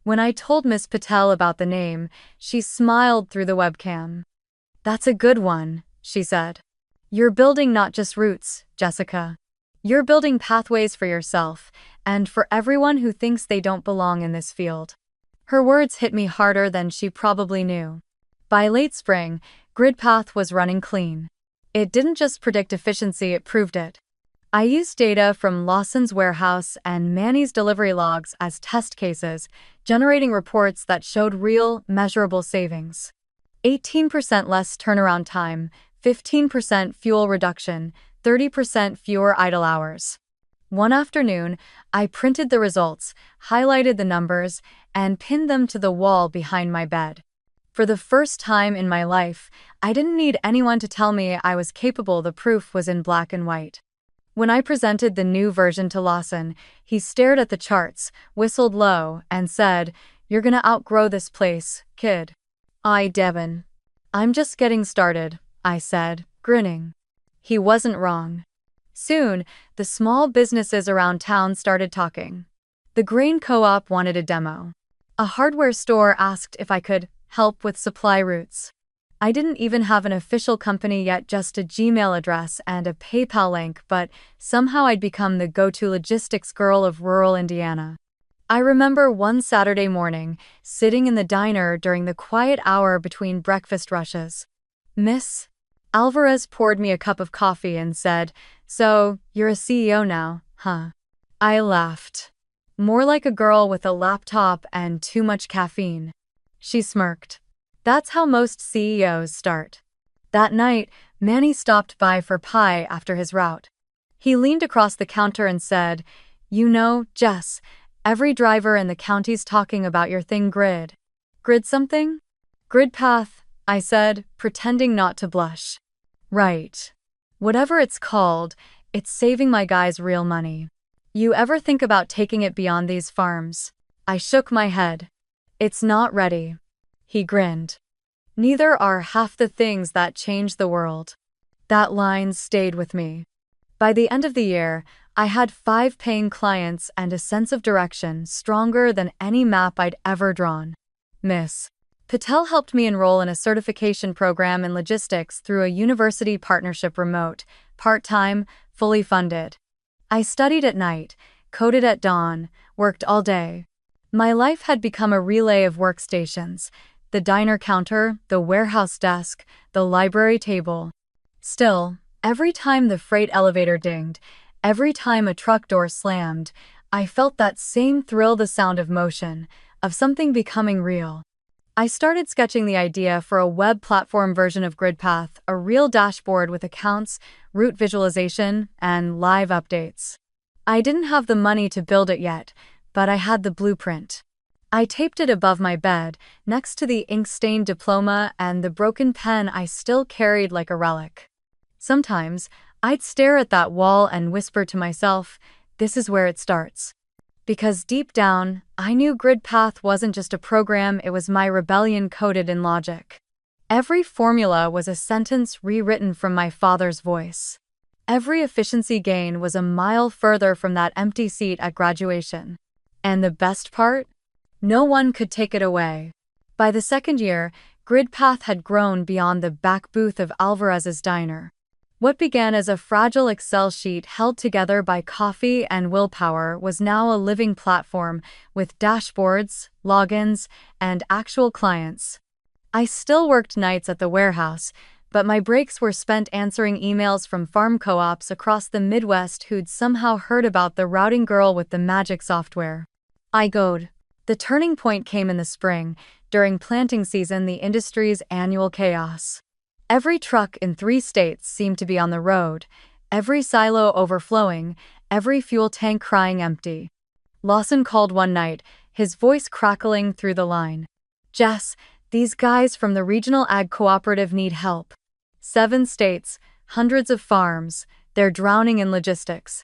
Speaker 1: When I told Miss Patel about the name, she smiled through the webcam. That's a good one, she said. You're building not just routes, Jessica. You're building pathways for yourself, and for everyone who thinks they don't belong in this field. Her words hit me harder than she probably knew. By late spring, GridPath was running clean. It didn't just predict efficiency, it proved it. I used data from Lawson's warehouse and Manny's delivery logs as test cases, generating reports that showed real, measurable savings. 18% less turnaround time, 15% fuel reduction, 30% fewer idle hours. One afternoon, I printed the results, highlighted the numbers, and pinned them to the wall behind my bed. For the first time in my life, I didn't need anyone to tell me I was capable. The proof was in black and white. When I presented the new version to Lawson, he stared at the charts, whistled low, and said, "You're gonna outgrow this place, kid." Devin. I'm just getting started, I said, grinning. He wasn't wrong. Soon, the small businesses around town started talking. The grain co-op wanted a demo. A hardware store asked if I could help with supply routes. I didn't even have an official company yet, just a Gmail address and a PayPal link, but somehow I'd become the go-to logistics girl of rural Indiana. I remember one Saturday morning, sitting in the diner during the quiet hour between breakfast rushes. Miss Alvarez poured me a cup of coffee and said, "So, you're a CEO now, huh?" I laughed. More like a girl with a laptop and too much caffeine. She smirked. That's how most CEOs start. That night, Manny stopped by for pie after his route. He leaned across the counter and said, "You know, Jess, every driver in the county's talking about your thing. Grid something?" GridPath, I said, pretending not to blush. Right. Whatever it's called, it's saving my guys real money. You ever think about taking it beyond these farms? I shook my head. It's not ready. He grinned. Neither are half the things that change the world. That line stayed with me. By the end of the year, I had 5 paying clients and a sense of direction stronger than any map I'd ever drawn. Miss Patel helped me enroll in a certification program in logistics through a university partnership remote, part-time, fully funded. I studied at night, coded at dawn, worked all day. My life had become a relay of workstations: the diner counter, the warehouse desk, the library table. Still, every time the freight elevator dinged, every time a truck door slammed, I felt that same thrill, the sound of motion, of something becoming real. I started sketching the idea for a web platform version of GridPath, a real dashboard with accounts, route visualization, and live updates. I didn't have the money to build it yet, but I had the blueprint. I taped it above my bed, next to the ink-stained diploma and the broken pen I still carried like a relic. Sometimes, I'd stare at that wall and whisper to myself, this is where it starts. Because deep down, I knew GridPath wasn't just a program, it was my rebellion coded in logic. Every formula was a sentence rewritten from my father's voice. Every efficiency gain was a mile further from that empty seat at graduation. And the best part? No one could take it away. By the second year, GridPath had grown beyond the back booth of Alvarez's diner. What began as a fragile Excel sheet held together by coffee and willpower was now a living platform with dashboards, logins, and actual clients. I still worked nights at the warehouse, but my breaks were spent answering emails from farm co-ops across the Midwest who'd somehow heard about the routing girl with the magic software. I goed. The turning point came in the spring, during planting season, the industry's annual chaos. Every truck in 3 states seemed to be on the road, every silo overflowing, every fuel tank crying empty. Lawson called one night, his voice crackling through the line. Jess, these guys from the regional ag cooperative need help. 7 states, hundreds of farms, they're drowning in logistics.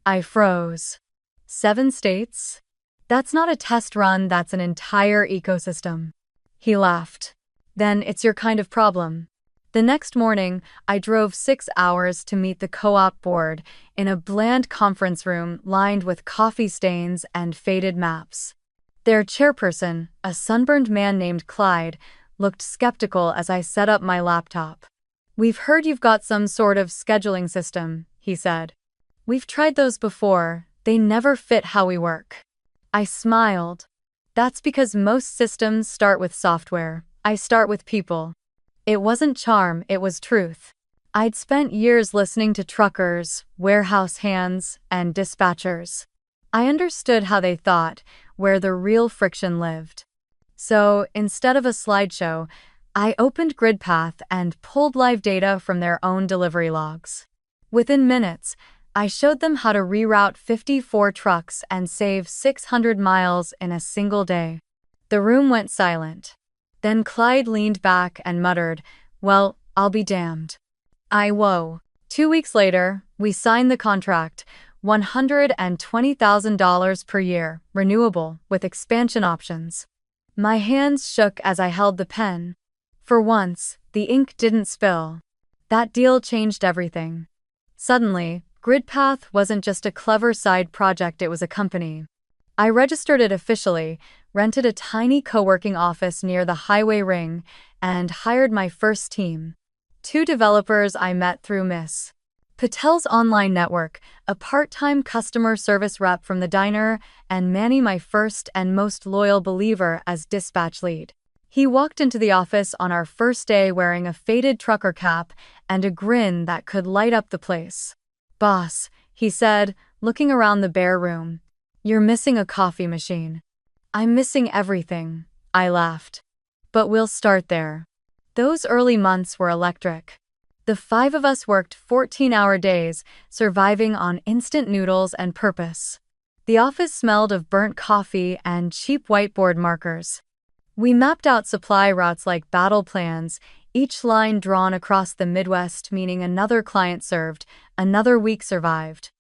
Speaker 1: I froze. 7 states? That's not a test run, that's an entire ecosystem. He laughed. Then it's your kind of problem. The next morning, I drove 6 hours to meet the co-op board in a bland conference room lined with coffee stains and faded maps. Their chairperson, a sunburned man named Clyde, looked skeptical as I set up my laptop. We've heard you've got some sort of scheduling system, he said. We've tried those before, they never fit how we work. I smiled. That's because most systems start with software. I start with people. It wasn't charm, it was truth. I'd spent years listening to truckers, warehouse hands, and dispatchers. I understood how they thought, where the real friction lived. So, instead of a slideshow, I opened GridPath and pulled live data from their own delivery logs. Within minutes, I showed them how to reroute 54 trucks and save 600 miles in a single day. The room went silent. Then Clyde leaned back and muttered, well, I'll be damned. Whoa. 2 weeks later, we signed the contract, $120,000 per year, renewable, with expansion options. My hands shook as I held the pen. For once, the ink didn't spill. That deal changed everything. Suddenly, GridPath wasn't just a clever side project, it was a company. I registered it officially, rented a tiny co-working office near the highway ring, and hired my first team. 2 developers I met through Miss Patel's online network, a part-time customer service rep from the diner, and Manny, my first and most loyal believer, as dispatch lead. He walked into the office on our first day wearing a faded trucker cap and a grin that could light up the place. Boss, he said, looking around the bare room. You're missing a coffee machine. I'm missing everything, I laughed. But we'll start there. Those early months were electric. The 5 of us worked 14-hour days, surviving on instant noodles and purpose. The office smelled of burnt coffee and cheap whiteboard markers. We mapped out supply routes like battle plans, each line drawn across the Midwest, meaning another client served, another week survived.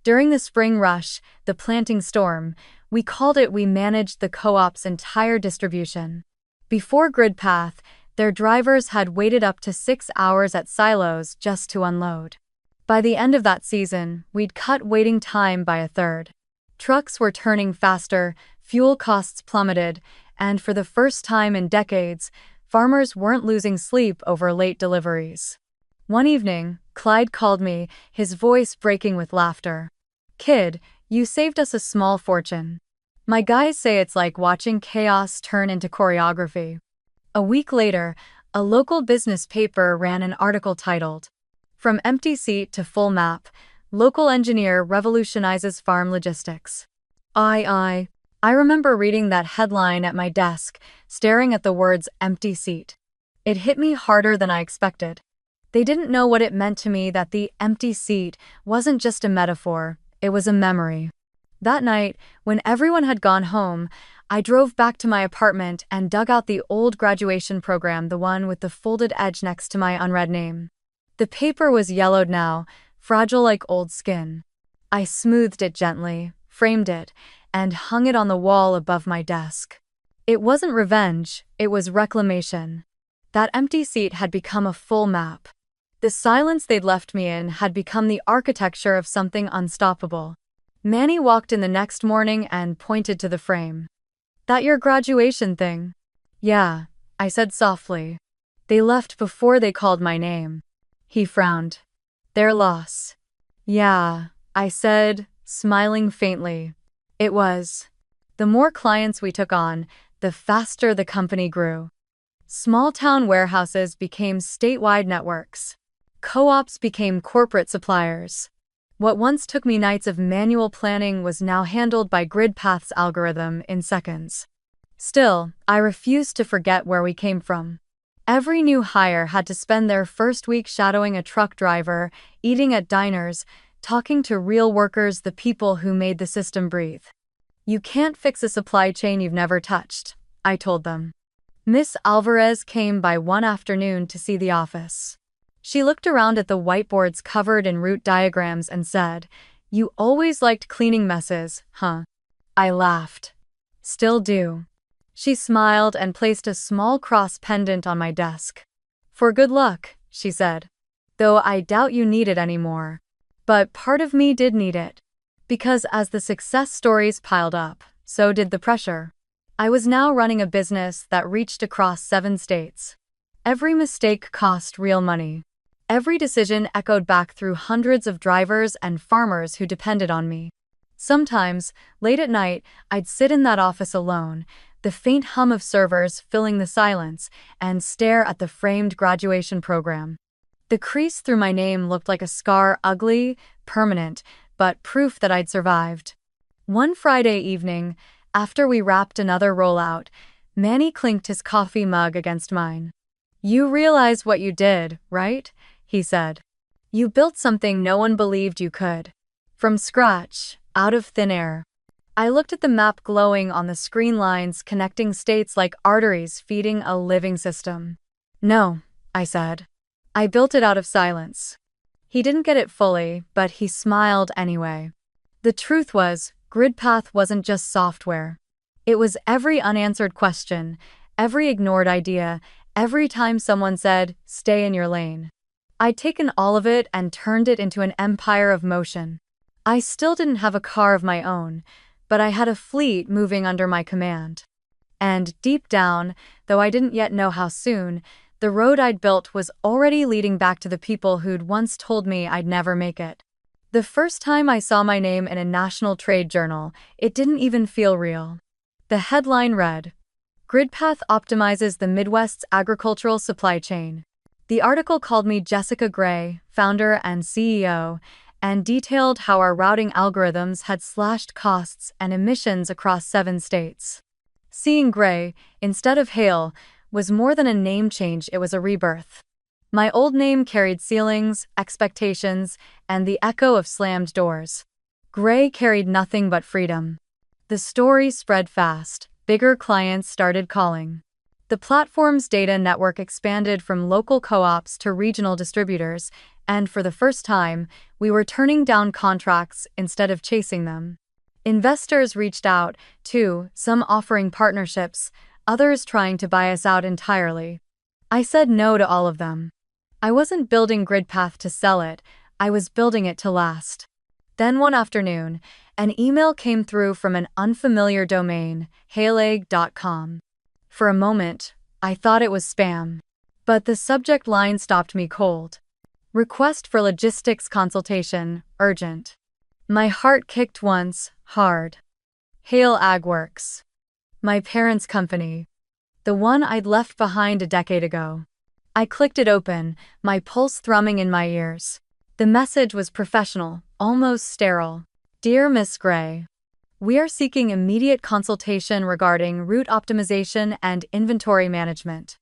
Speaker 1: During the spring rush, the planting storm, we managed the co-op's entire distribution. Before GridPath, their drivers had waited up to 6 hours at silos just to unload. By the end of that season, we'd cut waiting time by a third. Trucks were turning faster, fuel costs plummeted, and for the first time in decades, farmers weren't losing sleep over late deliveries. One evening, Clyde called me, his voice breaking with laughter. "Kid, you saved us a small fortune." My guys say it's like watching chaos turn into choreography. A week later, a local business paper ran an article titled, "From Empty Seat to Full Map, Local Engineer Revolutionizes Farm Logistics." I remember reading that headline at my desk, staring at the words empty seat. It hit me harder than I expected. They didn't know what it meant to me that the empty seat wasn't just a metaphor, it was a memory. That night, when everyone had gone home, I drove back to my apartment and dug out the old graduation program, the one with the folded edge next to my unread name. The paper was yellowed now, fragile like old skin. I smoothed it gently, framed it, and hung it on the wall above my desk. It wasn't revenge, it was reclamation. That empty seat had become a full map. The silence they'd left me in had become the architecture of something unstoppable. Manny walked in the next morning and pointed to the frame. "That your graduation thing?" "Yeah," I said softly. "They left before they called my name." He frowned. "Their loss." "Yeah," I said, smiling faintly. It was. The more clients we took on, the faster the company grew. Small-town warehouses became statewide networks. Co-ops became corporate suppliers. What once took me nights of manual planning was now handled by GridPath's algorithm in seconds. Still, I refused to forget where we came from. Every new hire had to spend their first week shadowing a truck driver, eating at diners, talking to real workers, the people who made the system breathe. "You can't fix a supply chain you've never touched," I told them. Miss Alvarez came by one afternoon to see the office. She looked around at the whiteboards covered in route diagrams and said, "You always liked cleaning messes, huh?" I laughed. "Still do." She smiled and placed a small cross pendant on my desk. "For good luck," she said. "Though I doubt you need it anymore." But part of me did need it. Because as the success stories piled up, so did the pressure. I was now running a business that reached across 7 states. Every mistake cost real money. Every decision echoed back through hundreds of drivers and farmers who depended on me. Sometimes, late at night, I'd sit in that office alone, the faint hum of servers filling the silence, and stare at the framed graduation program. The crease through my name looked like a scar, ugly, permanent, but proof that I'd survived. One Friday evening, after we wrapped another rollout, Manny clinked his coffee mug against mine. "You realize what you did, right?" he said. "You built something no one believed you could. From scratch, out of thin air." I looked at the map glowing on the screen, lines connecting states like arteries feeding a living system. "No," I said. "I built it out of silence." He didn't get it fully, but he smiled anyway. The truth was, GridPath wasn't just software. It was every unanswered question, every ignored idea, every time someone said, "Stay in your lane." I'd taken all of it and turned it into an empire of motion. I still didn't have a car of my own, but I had a fleet moving under my command. And deep down, though I didn't yet know how soon, the road I'd built was already leading back to the people who'd once told me I'd never make it. The first time I saw my name in a national trade journal, it didn't even feel real. The headline read, "GridPath optimizes the Midwest's agricultural supply chain." The article called me Jessica Gray, founder and CEO, and detailed how our routing algorithms had slashed costs and emissions across 7 states. Seeing Gray, instead of Hale, was more than a name change, it was a rebirth. My old name carried ceilings, expectations, and the echo of slammed doors. Gray carried nothing but freedom. The story spread fast. Bigger clients started calling. The platform's data network expanded from local co-ops to regional distributors, and for the first time, we were turning down contracts instead of chasing them. Investors reached out, too, some offering partnerships, others trying to buy us out entirely. I said no to all of them. I wasn't building GridPath to sell it, I was building it to last. Then one afternoon, an email came through from an unfamiliar domain, haleegg.com. For a moment, I thought it was spam. But the subject line stopped me cold. Request for logistics consultation, urgent. My heart kicked once, hard. Hale AgWorks. My parents' company. The one I'd left behind a decade ago. I clicked it open, my pulse thrumming in my ears. The message was professional, almost sterile. Dear Miss Gray, we are seeking immediate consultation regarding route optimization and inventory management.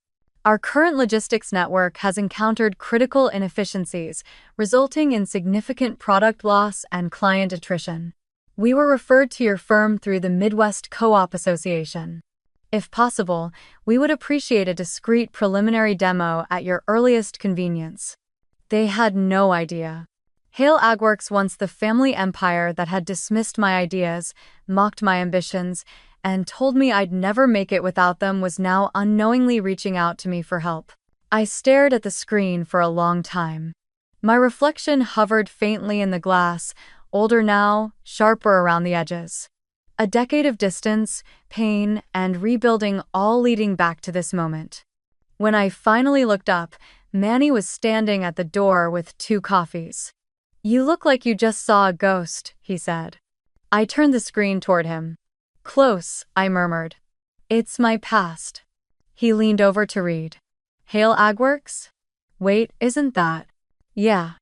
Speaker 1: Our current logistics network has encountered critical inefficiencies, resulting in significant product loss and client attrition. We were referred to your firm through the Midwest Co-op Association. If possible, we would appreciate a discreet preliminary demo at your earliest convenience. They had no idea. Hale AgWorks, once the family empire that had dismissed my ideas, mocked my ambitions, and told me I'd never make it without them, was now unknowingly reaching out to me for help. I stared at the screen for a long time. My reflection hovered faintly in the glass, older now, sharper around the edges. A decade of distance, pain, and rebuilding, all leading back to this moment. When I finally looked up, Manny was standing at the door with 2 coffees. You look like you just saw a ghost, he said. I turned the screen toward him. Close, I murmured. It's my past. He leaned over to read. Hale AgWorks? Wait, isn't that? Yeah.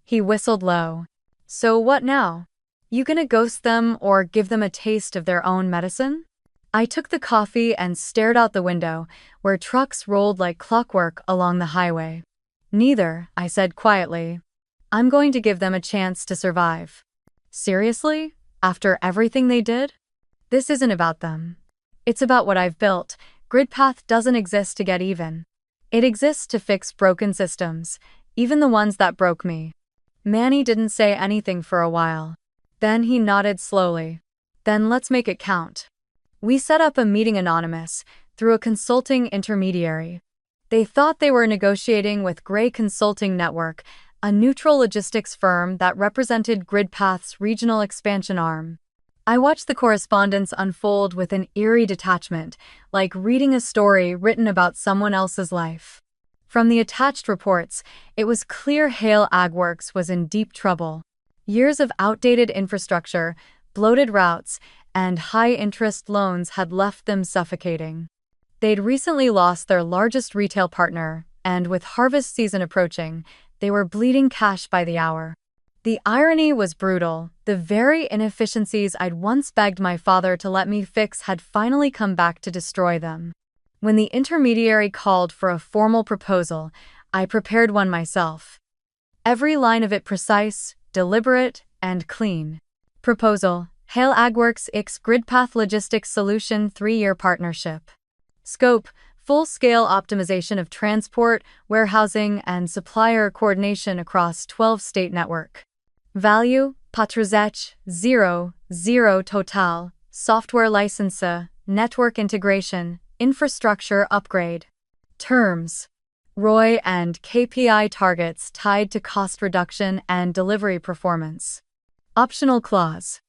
Speaker 1: He whistled low. So what now? You gonna ghost them or give them a taste of their own medicine? I took the coffee and stared out the window, where trucks rolled like clockwork along the highway. Neither, I said quietly. I'm going to give them a chance to survive. Seriously? After everything they did? This isn't about them. It's about what I've built. GridPath doesn't exist to get even. It exists to fix broken systems, even the ones that broke me. Manny didn't say anything for a while. Then he nodded slowly. Then let's make it count. We set up a meeting anonymous, through a consulting intermediary. They thought they were negotiating with Gray Consulting Network, a neutral logistics firm that represented GridPath's regional expansion arm. I watched the correspondence unfold with an eerie detachment, like reading a story written about someone else's life. From the attached reports, it was clear Hale AgWorks was in deep trouble. Years of outdated infrastructure, bloated routes, and high-interest loans had left them suffocating. They'd recently lost their largest retail partner, and with harvest season approaching, they were bleeding cash by the hour. The irony was brutal. The very inefficiencies I'd once begged my father to let me fix had finally come back to destroy them. When the intermediary called for a formal proposal, I prepared one myself. Every line of it precise, deliberate, and clean. Proposal: Hale AgWorks x GridPath Logistics Solution 3-year partnership. Scope: full-scale optimization of transport, warehousing, and supplier coordination across 12-state network. Value: Patrzeć, 0 total, software license, network integration, infrastructure upgrade. Terms: ROI and KPI targets tied to cost reduction and delivery performance. Optional clause: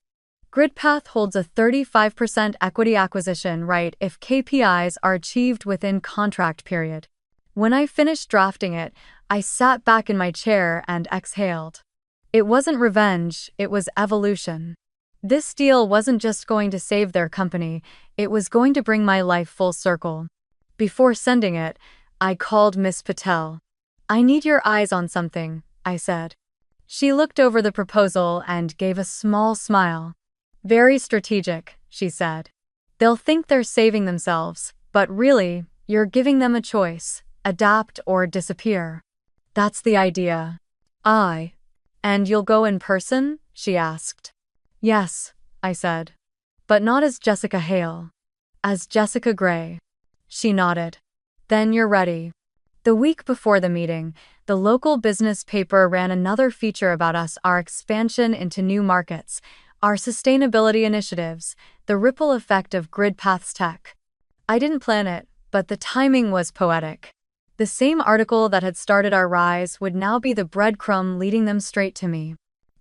Speaker 1: GridPath holds a 35% equity acquisition right if KPIs are achieved within contract period. When I finished drafting it, I sat back in my chair and exhaled. It wasn't revenge, it was evolution. This deal wasn't just going to save their company, it was going to bring my life full circle. Before sending it, I called Miss Patel. I need your eyes on something, I said. She looked over the proposal and gave a small smile. Very strategic, she said. They'll think they're saving themselves, but really, you're giving them a choice: adapt or disappear. That's the idea. And you'll go in person? She asked. Yes, I said. But not as Jessica Hale. As Jessica Gray. She nodded. Then you're ready. The week before the meeting, the local business paper ran another feature about us, our expansion into new markets, our sustainability initiatives, the ripple effect of Grid Paths Tech. I didn't plan it, but the timing was poetic. The same article that had started our rise would now be the breadcrumb leading them straight to me.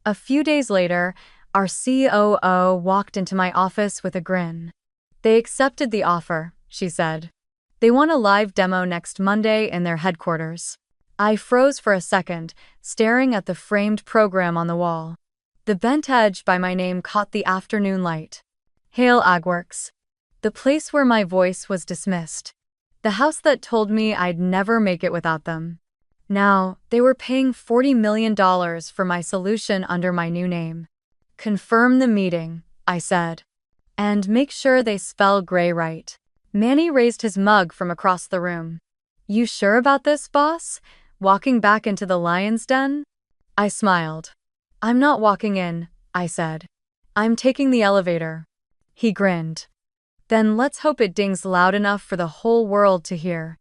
Speaker 1: A few days later, our COO walked into my office with a grin. They accepted the offer, she said. They want a live demo next Monday in their headquarters. I froze for a second, staring at the framed program on the wall. The bent edge by my name caught the afternoon light. Hale Agworks. The place where my voice was dismissed. The house that told me I'd never make it without them. Now, they were paying $40 million for my solution under my new name. Confirm the meeting, I said. And make sure they spell Gray right. Manny raised his mug from across the room. You sure about this, boss? Walking back into the lion's den? I smiled. I'm not walking in, I said. I'm taking the elevator. He grinned. Then let's hope it dings loud enough for the whole world to hear.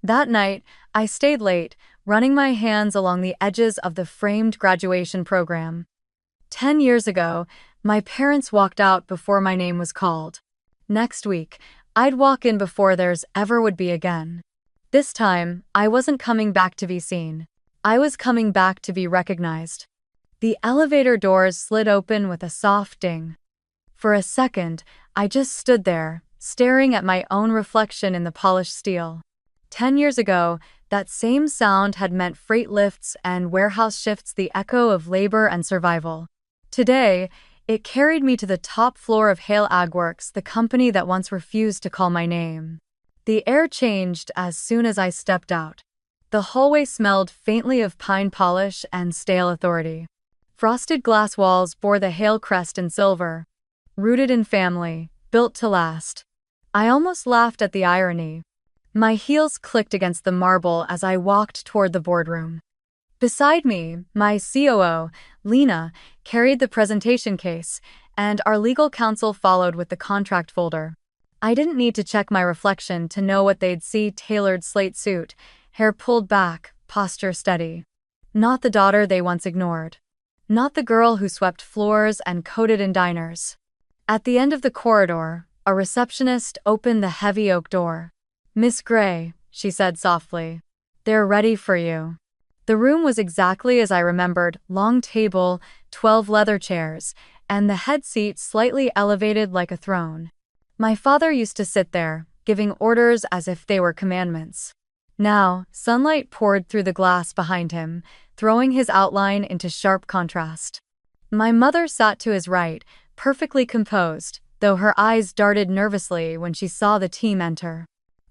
Speaker 1: That night, I stayed late, running my hands along the edges of the framed graduation program. 10 years ago, my parents walked out before my name was called. Next week, I'd walk in before theirs ever would be again. This time, I wasn't coming back to be seen. I was coming back to be recognized. The elevator doors slid open with a soft ding. For a second, I just stood there, staring at my own reflection in the polished steel. 10 years ago, that same sound had meant freight lifts and warehouse shifts, the echo of labor and survival. Today, it carried me to the top floor of Hale Agworks, the company that once refused to call my name. The air changed as soon as I stepped out. The hallway smelled faintly of pine polish and stale authority. Frosted glass walls bore the Hale crest in silver. Rooted in family, built to last. I almost laughed at the irony. My heels clicked against the marble as I walked toward the boardroom. Beside me, my COO, Lena, carried the presentation case, and our legal counsel followed with the contract folder. I didn't need to check my reflection to know what they'd see: tailored slate suit, hair pulled back, posture steady. Not the daughter they once ignored. Not the girl who swept floors and coded in diners. At the end of the corridor, a receptionist opened the heavy oak door. Miss Gray, she said softly. They're ready for you. The room was exactly as I remembered: long table, 12 leather chairs, and the head seat slightly elevated like a throne. My father used to sit there, giving orders as if they were commandments. Now, sunlight poured through the glass behind him, throwing his outline into sharp contrast. My mother sat to his right, perfectly composed, though her eyes darted nervously when she saw the team enter.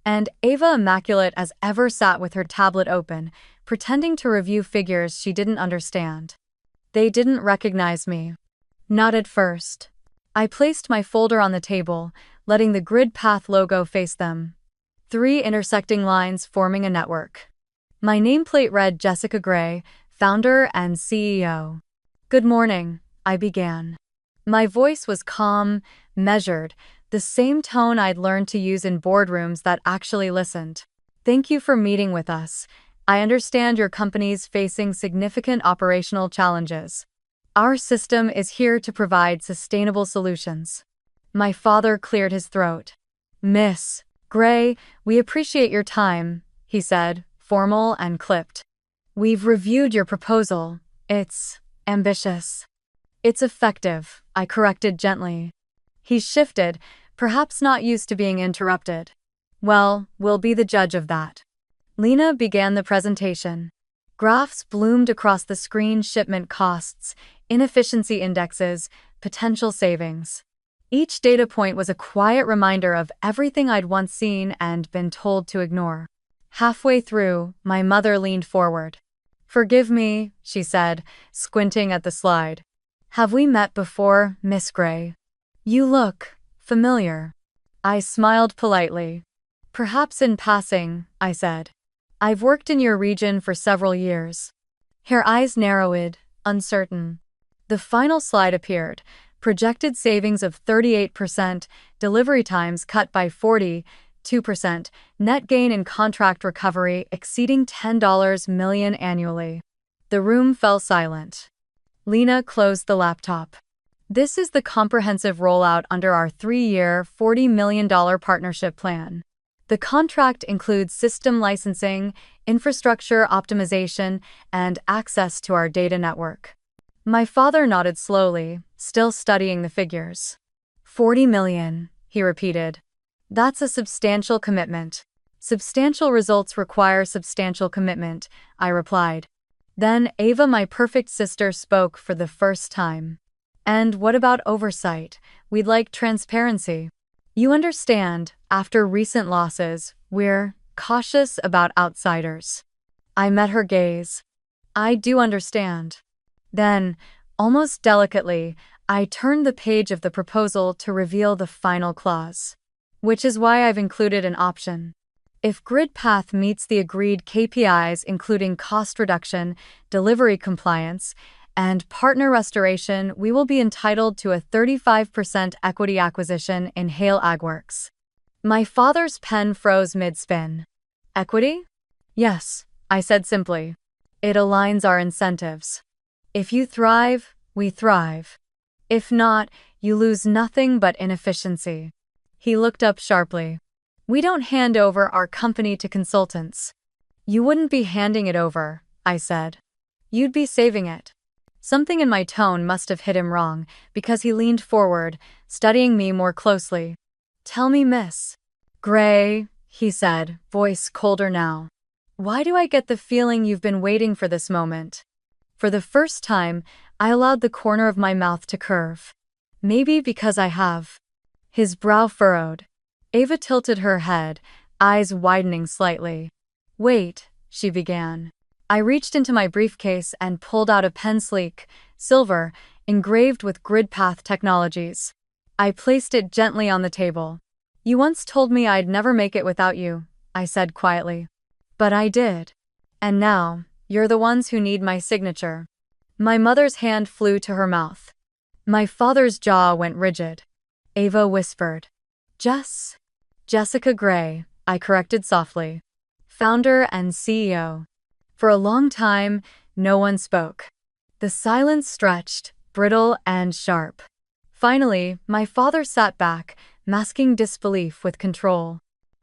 Speaker 1: And Ava, immaculate as ever, sat with her tablet open, pretending to review figures she didn't understand. They didn't recognize me. Not at first. I placed my folder on the table, letting the Grid Path logo face them. 3 intersecting lines forming a network. My nameplate read Jessica Gray, founder and CEO. Good morning, I began. My voice was calm, measured, the same tone I'd learned to use in boardrooms that actually listened. Thank you for meeting with us. I understand your company's facing significant operational challenges. Our system is here to provide sustainable solutions. My father cleared his throat. Miss Gray, we appreciate your time, he said, formal and clipped. We've reviewed your proposal. It's ambitious. It's effective, I corrected gently. He shifted, perhaps not used to being interrupted. Well, we'll be the judge of that. Lena began the presentation. Graphs bloomed across the screen: shipment costs, inefficiency indexes, potential savings. Each data point was a quiet reminder of everything I'd once seen and been told to ignore. Halfway through, my mother leaned forward. Forgive me, she said, squinting at the slide. Have we met before, Miss Gray? You look familiar. I smiled politely. Perhaps in passing, I said. I've worked in your region for several years. Her eyes narrowed, uncertain. The final slide appeared, Projected savings of 38%, delivery times cut by 42%, net gain in contract recovery exceeding $10 million annually. The room fell silent. Lena closed the laptop. This is the comprehensive rollout under our 3-year, $40 million partnership plan. The contract includes system licensing, infrastructure optimization, and access to our data network. My father nodded slowly, still studying the figures. 40 million, he repeated. That's a substantial commitment. Substantial results require substantial commitment, I replied. Then Ava, my perfect sister, spoke for the first time. And what about oversight? We'd like transparency. You understand, after recent losses, we're cautious about outsiders. I met her gaze. I do understand. Then, almost delicately, I turned the page of the proposal to reveal the final clause. Which is why I've included an option. If GridPath meets the agreed KPIs including cost reduction, delivery compliance, and partner restoration, we will be entitled to a 35% equity acquisition in Hale AgWorks. My father's pen froze mid-spin. Equity? Yes, I said simply. It aligns our incentives. If you thrive, we thrive. If not, you lose nothing but inefficiency. He looked up sharply. We don't hand over our company to consultants. You wouldn't be handing it over, I said. You'd be saving it. Something in my tone must have hit him wrong, because he leaned forward, studying me more closely. Tell me, Miss Gray, he said, voice colder now. Why do I get the feeling you've been waiting for this moment? For the first time, I allowed the corner of my mouth to curve. Maybe because I have. His brow furrowed. Ava tilted her head, eyes widening slightly. Wait, she began. I reached into my briefcase and pulled out a pen, sleek, silver, engraved with GridPath technologies. I placed it gently on the table. You once told me I'd never make it without you, I said quietly. But I did. And now, you're the ones who need my signature. My mother's hand flew to her mouth. My father's jaw went rigid. Ava whispered. Jessica Gray, I corrected softly. Founder and CEO. For a long time, no one spoke. The silence stretched, brittle and sharp. Finally, my father sat back, masking disbelief with control.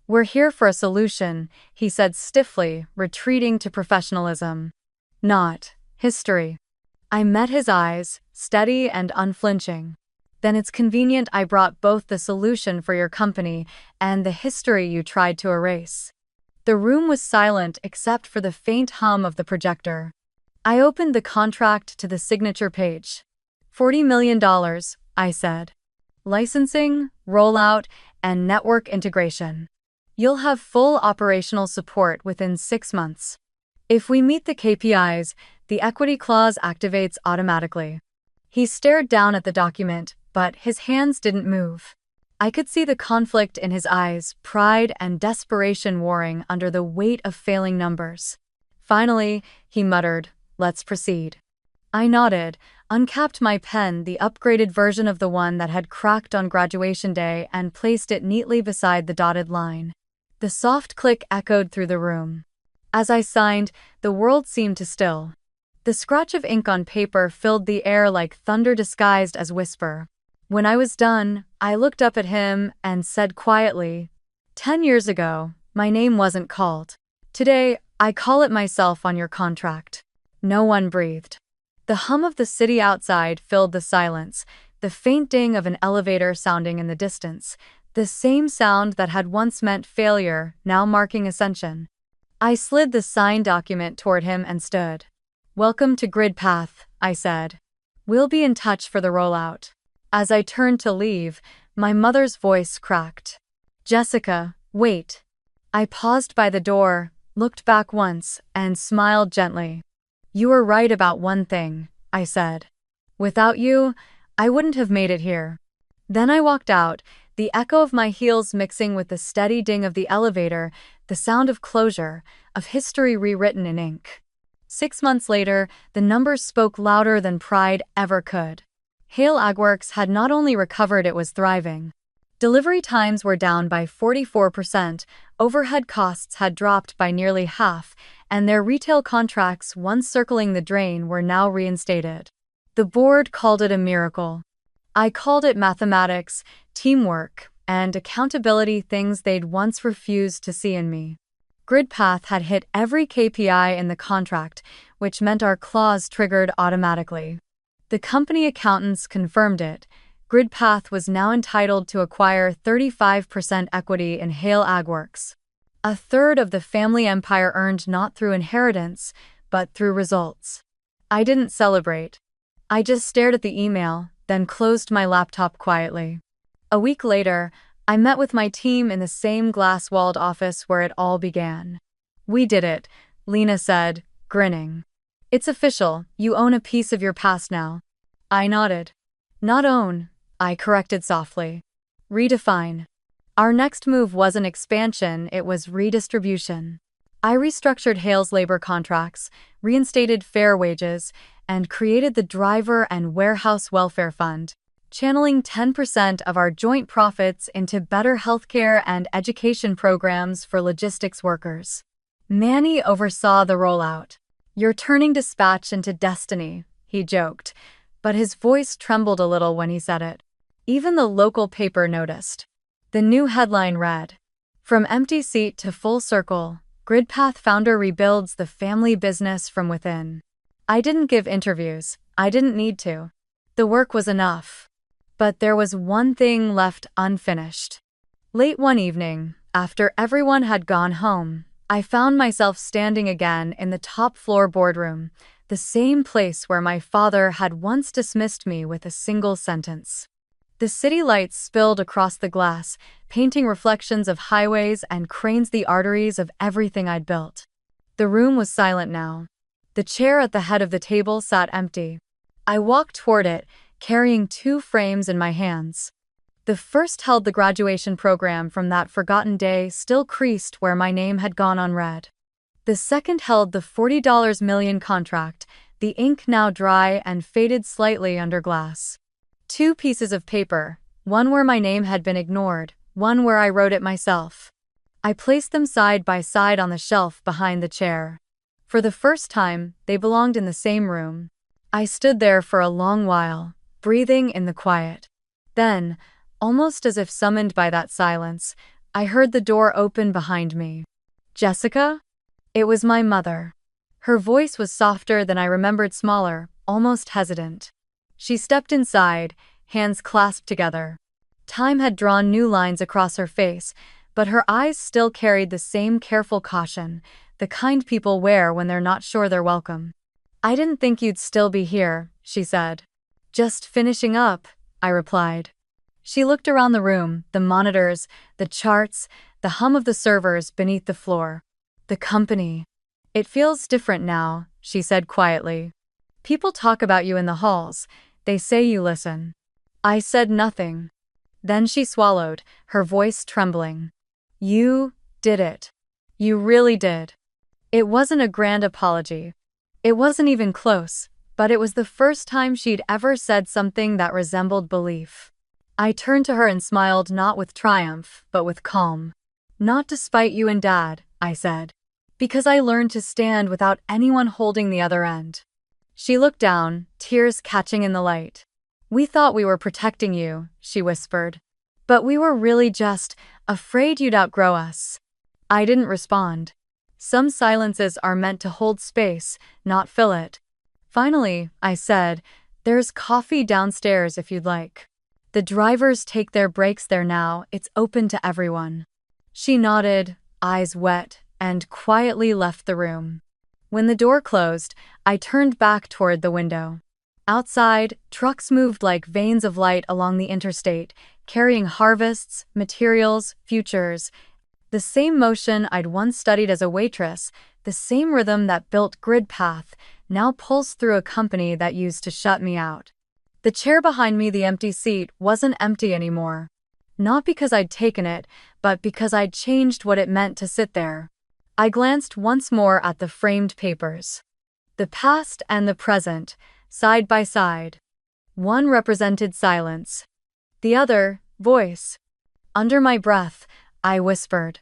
Speaker 1: We're here for a solution, he said stiffly, retreating to professionalism. Not history. I met his eyes, steady and unflinching. Then it's convenient I brought both the solution for your company and the history you tried to erase. The room was silent except for the faint hum of the projector. I opened the contract to the signature page. $40 million, I said. Licensing, rollout, and network integration. You'll have full operational support within 6 months. If we meet the KPIs, the equity clause activates automatically. He stared down at the document, but his hands didn't move. I could see the conflict in his eyes, pride and desperation warring under the weight of failing numbers. Finally, he muttered, "Let's proceed." I nodded, uncapped my pen, the upgraded version of the one that had cracked on graduation day, and placed it neatly beside the dotted line. The soft click echoed through the room. As I signed, the world seemed to still. The scratch of ink on paper filled the air like thunder disguised as whisper. When I was done, I looked up at him and said quietly, 10 years ago, my name wasn't called. Today, I call it myself on your contract. No one breathed. The hum of the city outside filled the silence, the faint ding of an elevator sounding in the distance, the same sound that had once meant failure, now marking ascension. I slid the signed document toward him and stood. Welcome to GridPath, I said. We'll be in touch for the rollout. As I turned to leave, my mother's voice cracked. Jessica, wait. I paused by the door, looked back once, and smiled gently. You were right about one thing, I said. Without you, I wouldn't have made it here. Then I walked out, the echo of my heels mixing with the steady ding of the elevator, the sound of closure, of history rewritten in ink. 6 months later, the numbers spoke louder than pride ever could. Hale Agworks had not only recovered, it was thriving. Delivery times were down by 44%, overhead costs had dropped by nearly half, and their retail contracts, once circling the drain, were now reinstated. The board called it a miracle. I called it mathematics, teamwork, and accountability, things they'd once refused to see in me. GridPath had hit every KPI in the contract, which meant our clause triggered automatically. The company accountants confirmed it. GridPath was now entitled to acquire 35% equity in Hale Agworks. A third of the family empire earned not through inheritance, but through results. I didn't celebrate. I just stared at the email, then closed my laptop quietly. A week later, I met with my team in the same glass-walled office where it all began. "We did it," Lena said, grinning. "It's official, you own a piece of your past now." I nodded. "Not own," I corrected softly. "Redefine." Our next move wasn't expansion, it was redistribution. I restructured Hale's labor contracts, reinstated fair wages, and created the Driver and Warehouse Welfare Fund, channeling 10% of our joint profits into better healthcare and education programs for logistics workers. Manny oversaw the rollout. "You're turning dispatch into destiny," he joked, but his voice trembled a little when he said it. Even the local paper noticed. The new headline read, "From empty seat to full circle, GridPath founder rebuilds the family business from within." I didn't give interviews. I didn't need to. The work was enough. But there was one thing left unfinished. Late one evening, after everyone had gone home, I found myself standing again in the top-floor boardroom, the same place where my father had once dismissed me with a single sentence. The city lights spilled across the glass, painting reflections of highways and cranes, the arteries of everything I'd built. The room was silent now. The chair at the head of the table sat empty. I walked toward it, carrying two frames in my hands. The first held the graduation program from that forgotten day, still creased where my name had gone unread. The second held the $40 million contract, the ink now dry and faded slightly under glass. Two pieces of paper, one where my name had been ignored, one where I wrote it myself. I placed them side by side on the shelf behind the chair. For the first time, they belonged in the same room. I stood there for a long while, breathing in the quiet. Then, almost as if summoned by that silence, I heard the door open behind me. "Jessica?" It was my mother. Her voice was softer than I remembered, smaller, almost hesitant. She stepped inside, hands clasped together. Time had drawn new lines across her face, but her eyes still carried the same careful caution, the kind people wear when they're not sure they're welcome. "I didn't think you'd still be here," she said. "Just finishing up," I replied. She looked around the room, the monitors, the charts, the hum of the servers beneath the floor. "The company. It feels different now," she said quietly. "People talk about you in the halls. They say you listen." I said nothing. Then she swallowed, her voice trembling. "You did it. You really did." It wasn't a grand apology. It wasn't even close, but it was the first time she'd ever said something that resembled belief. I turned to her and smiled, not with triumph, but with calm. "Not despite you and Dad," I said. "Because I learned to stand without anyone holding the other end." She looked down, tears catching in the light. "We thought we were protecting you," she whispered. "But we were really just afraid you'd outgrow us." I didn't respond. Some silences are meant to hold space, not fill it. Finally, I said, "There's coffee downstairs if you'd like. The drivers take their breaks there now, it's open to everyone." She nodded, eyes wet, and quietly left the room. When the door closed, I turned back toward the window. Outside, trucks moved like veins of light along the interstate, carrying harvests, materials, futures. The same motion I'd once studied as a waitress, the same rhythm that built GridPath, now pulsed through a company that used to shut me out. The chair behind me, the empty seat, wasn't empty anymore. Not because I'd taken it, but because I'd changed what it meant to sit there. I glanced once more at the framed papers. The past and the present, side by side. One represented silence. The other, voice. Under my breath, I whispered,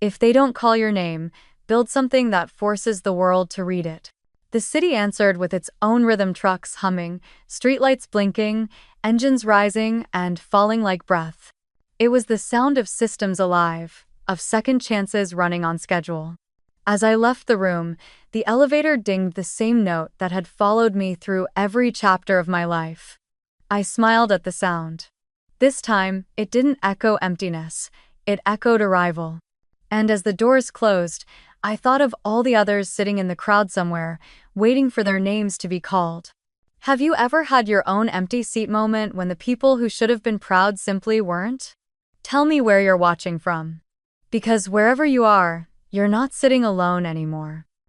Speaker 1: "If they don't call your name, build something that forces the world to read it." The city answered with its own rhythm, trucks humming, streetlights blinking, engines rising and falling like breath. It was the sound of systems alive, of second chances running on schedule. As I left the room, the elevator dinged the same note that had followed me through every chapter of my life. I smiled at the sound. This time, it didn't echo emptiness, it echoed arrival. And as the doors closed, I thought of all the others sitting in the crowd somewhere, waiting for their names to be called. Have you ever had your own empty seat moment when the people who should have been proud simply weren't? Tell me where you're watching from. Because wherever you are, you're not sitting alone anymore.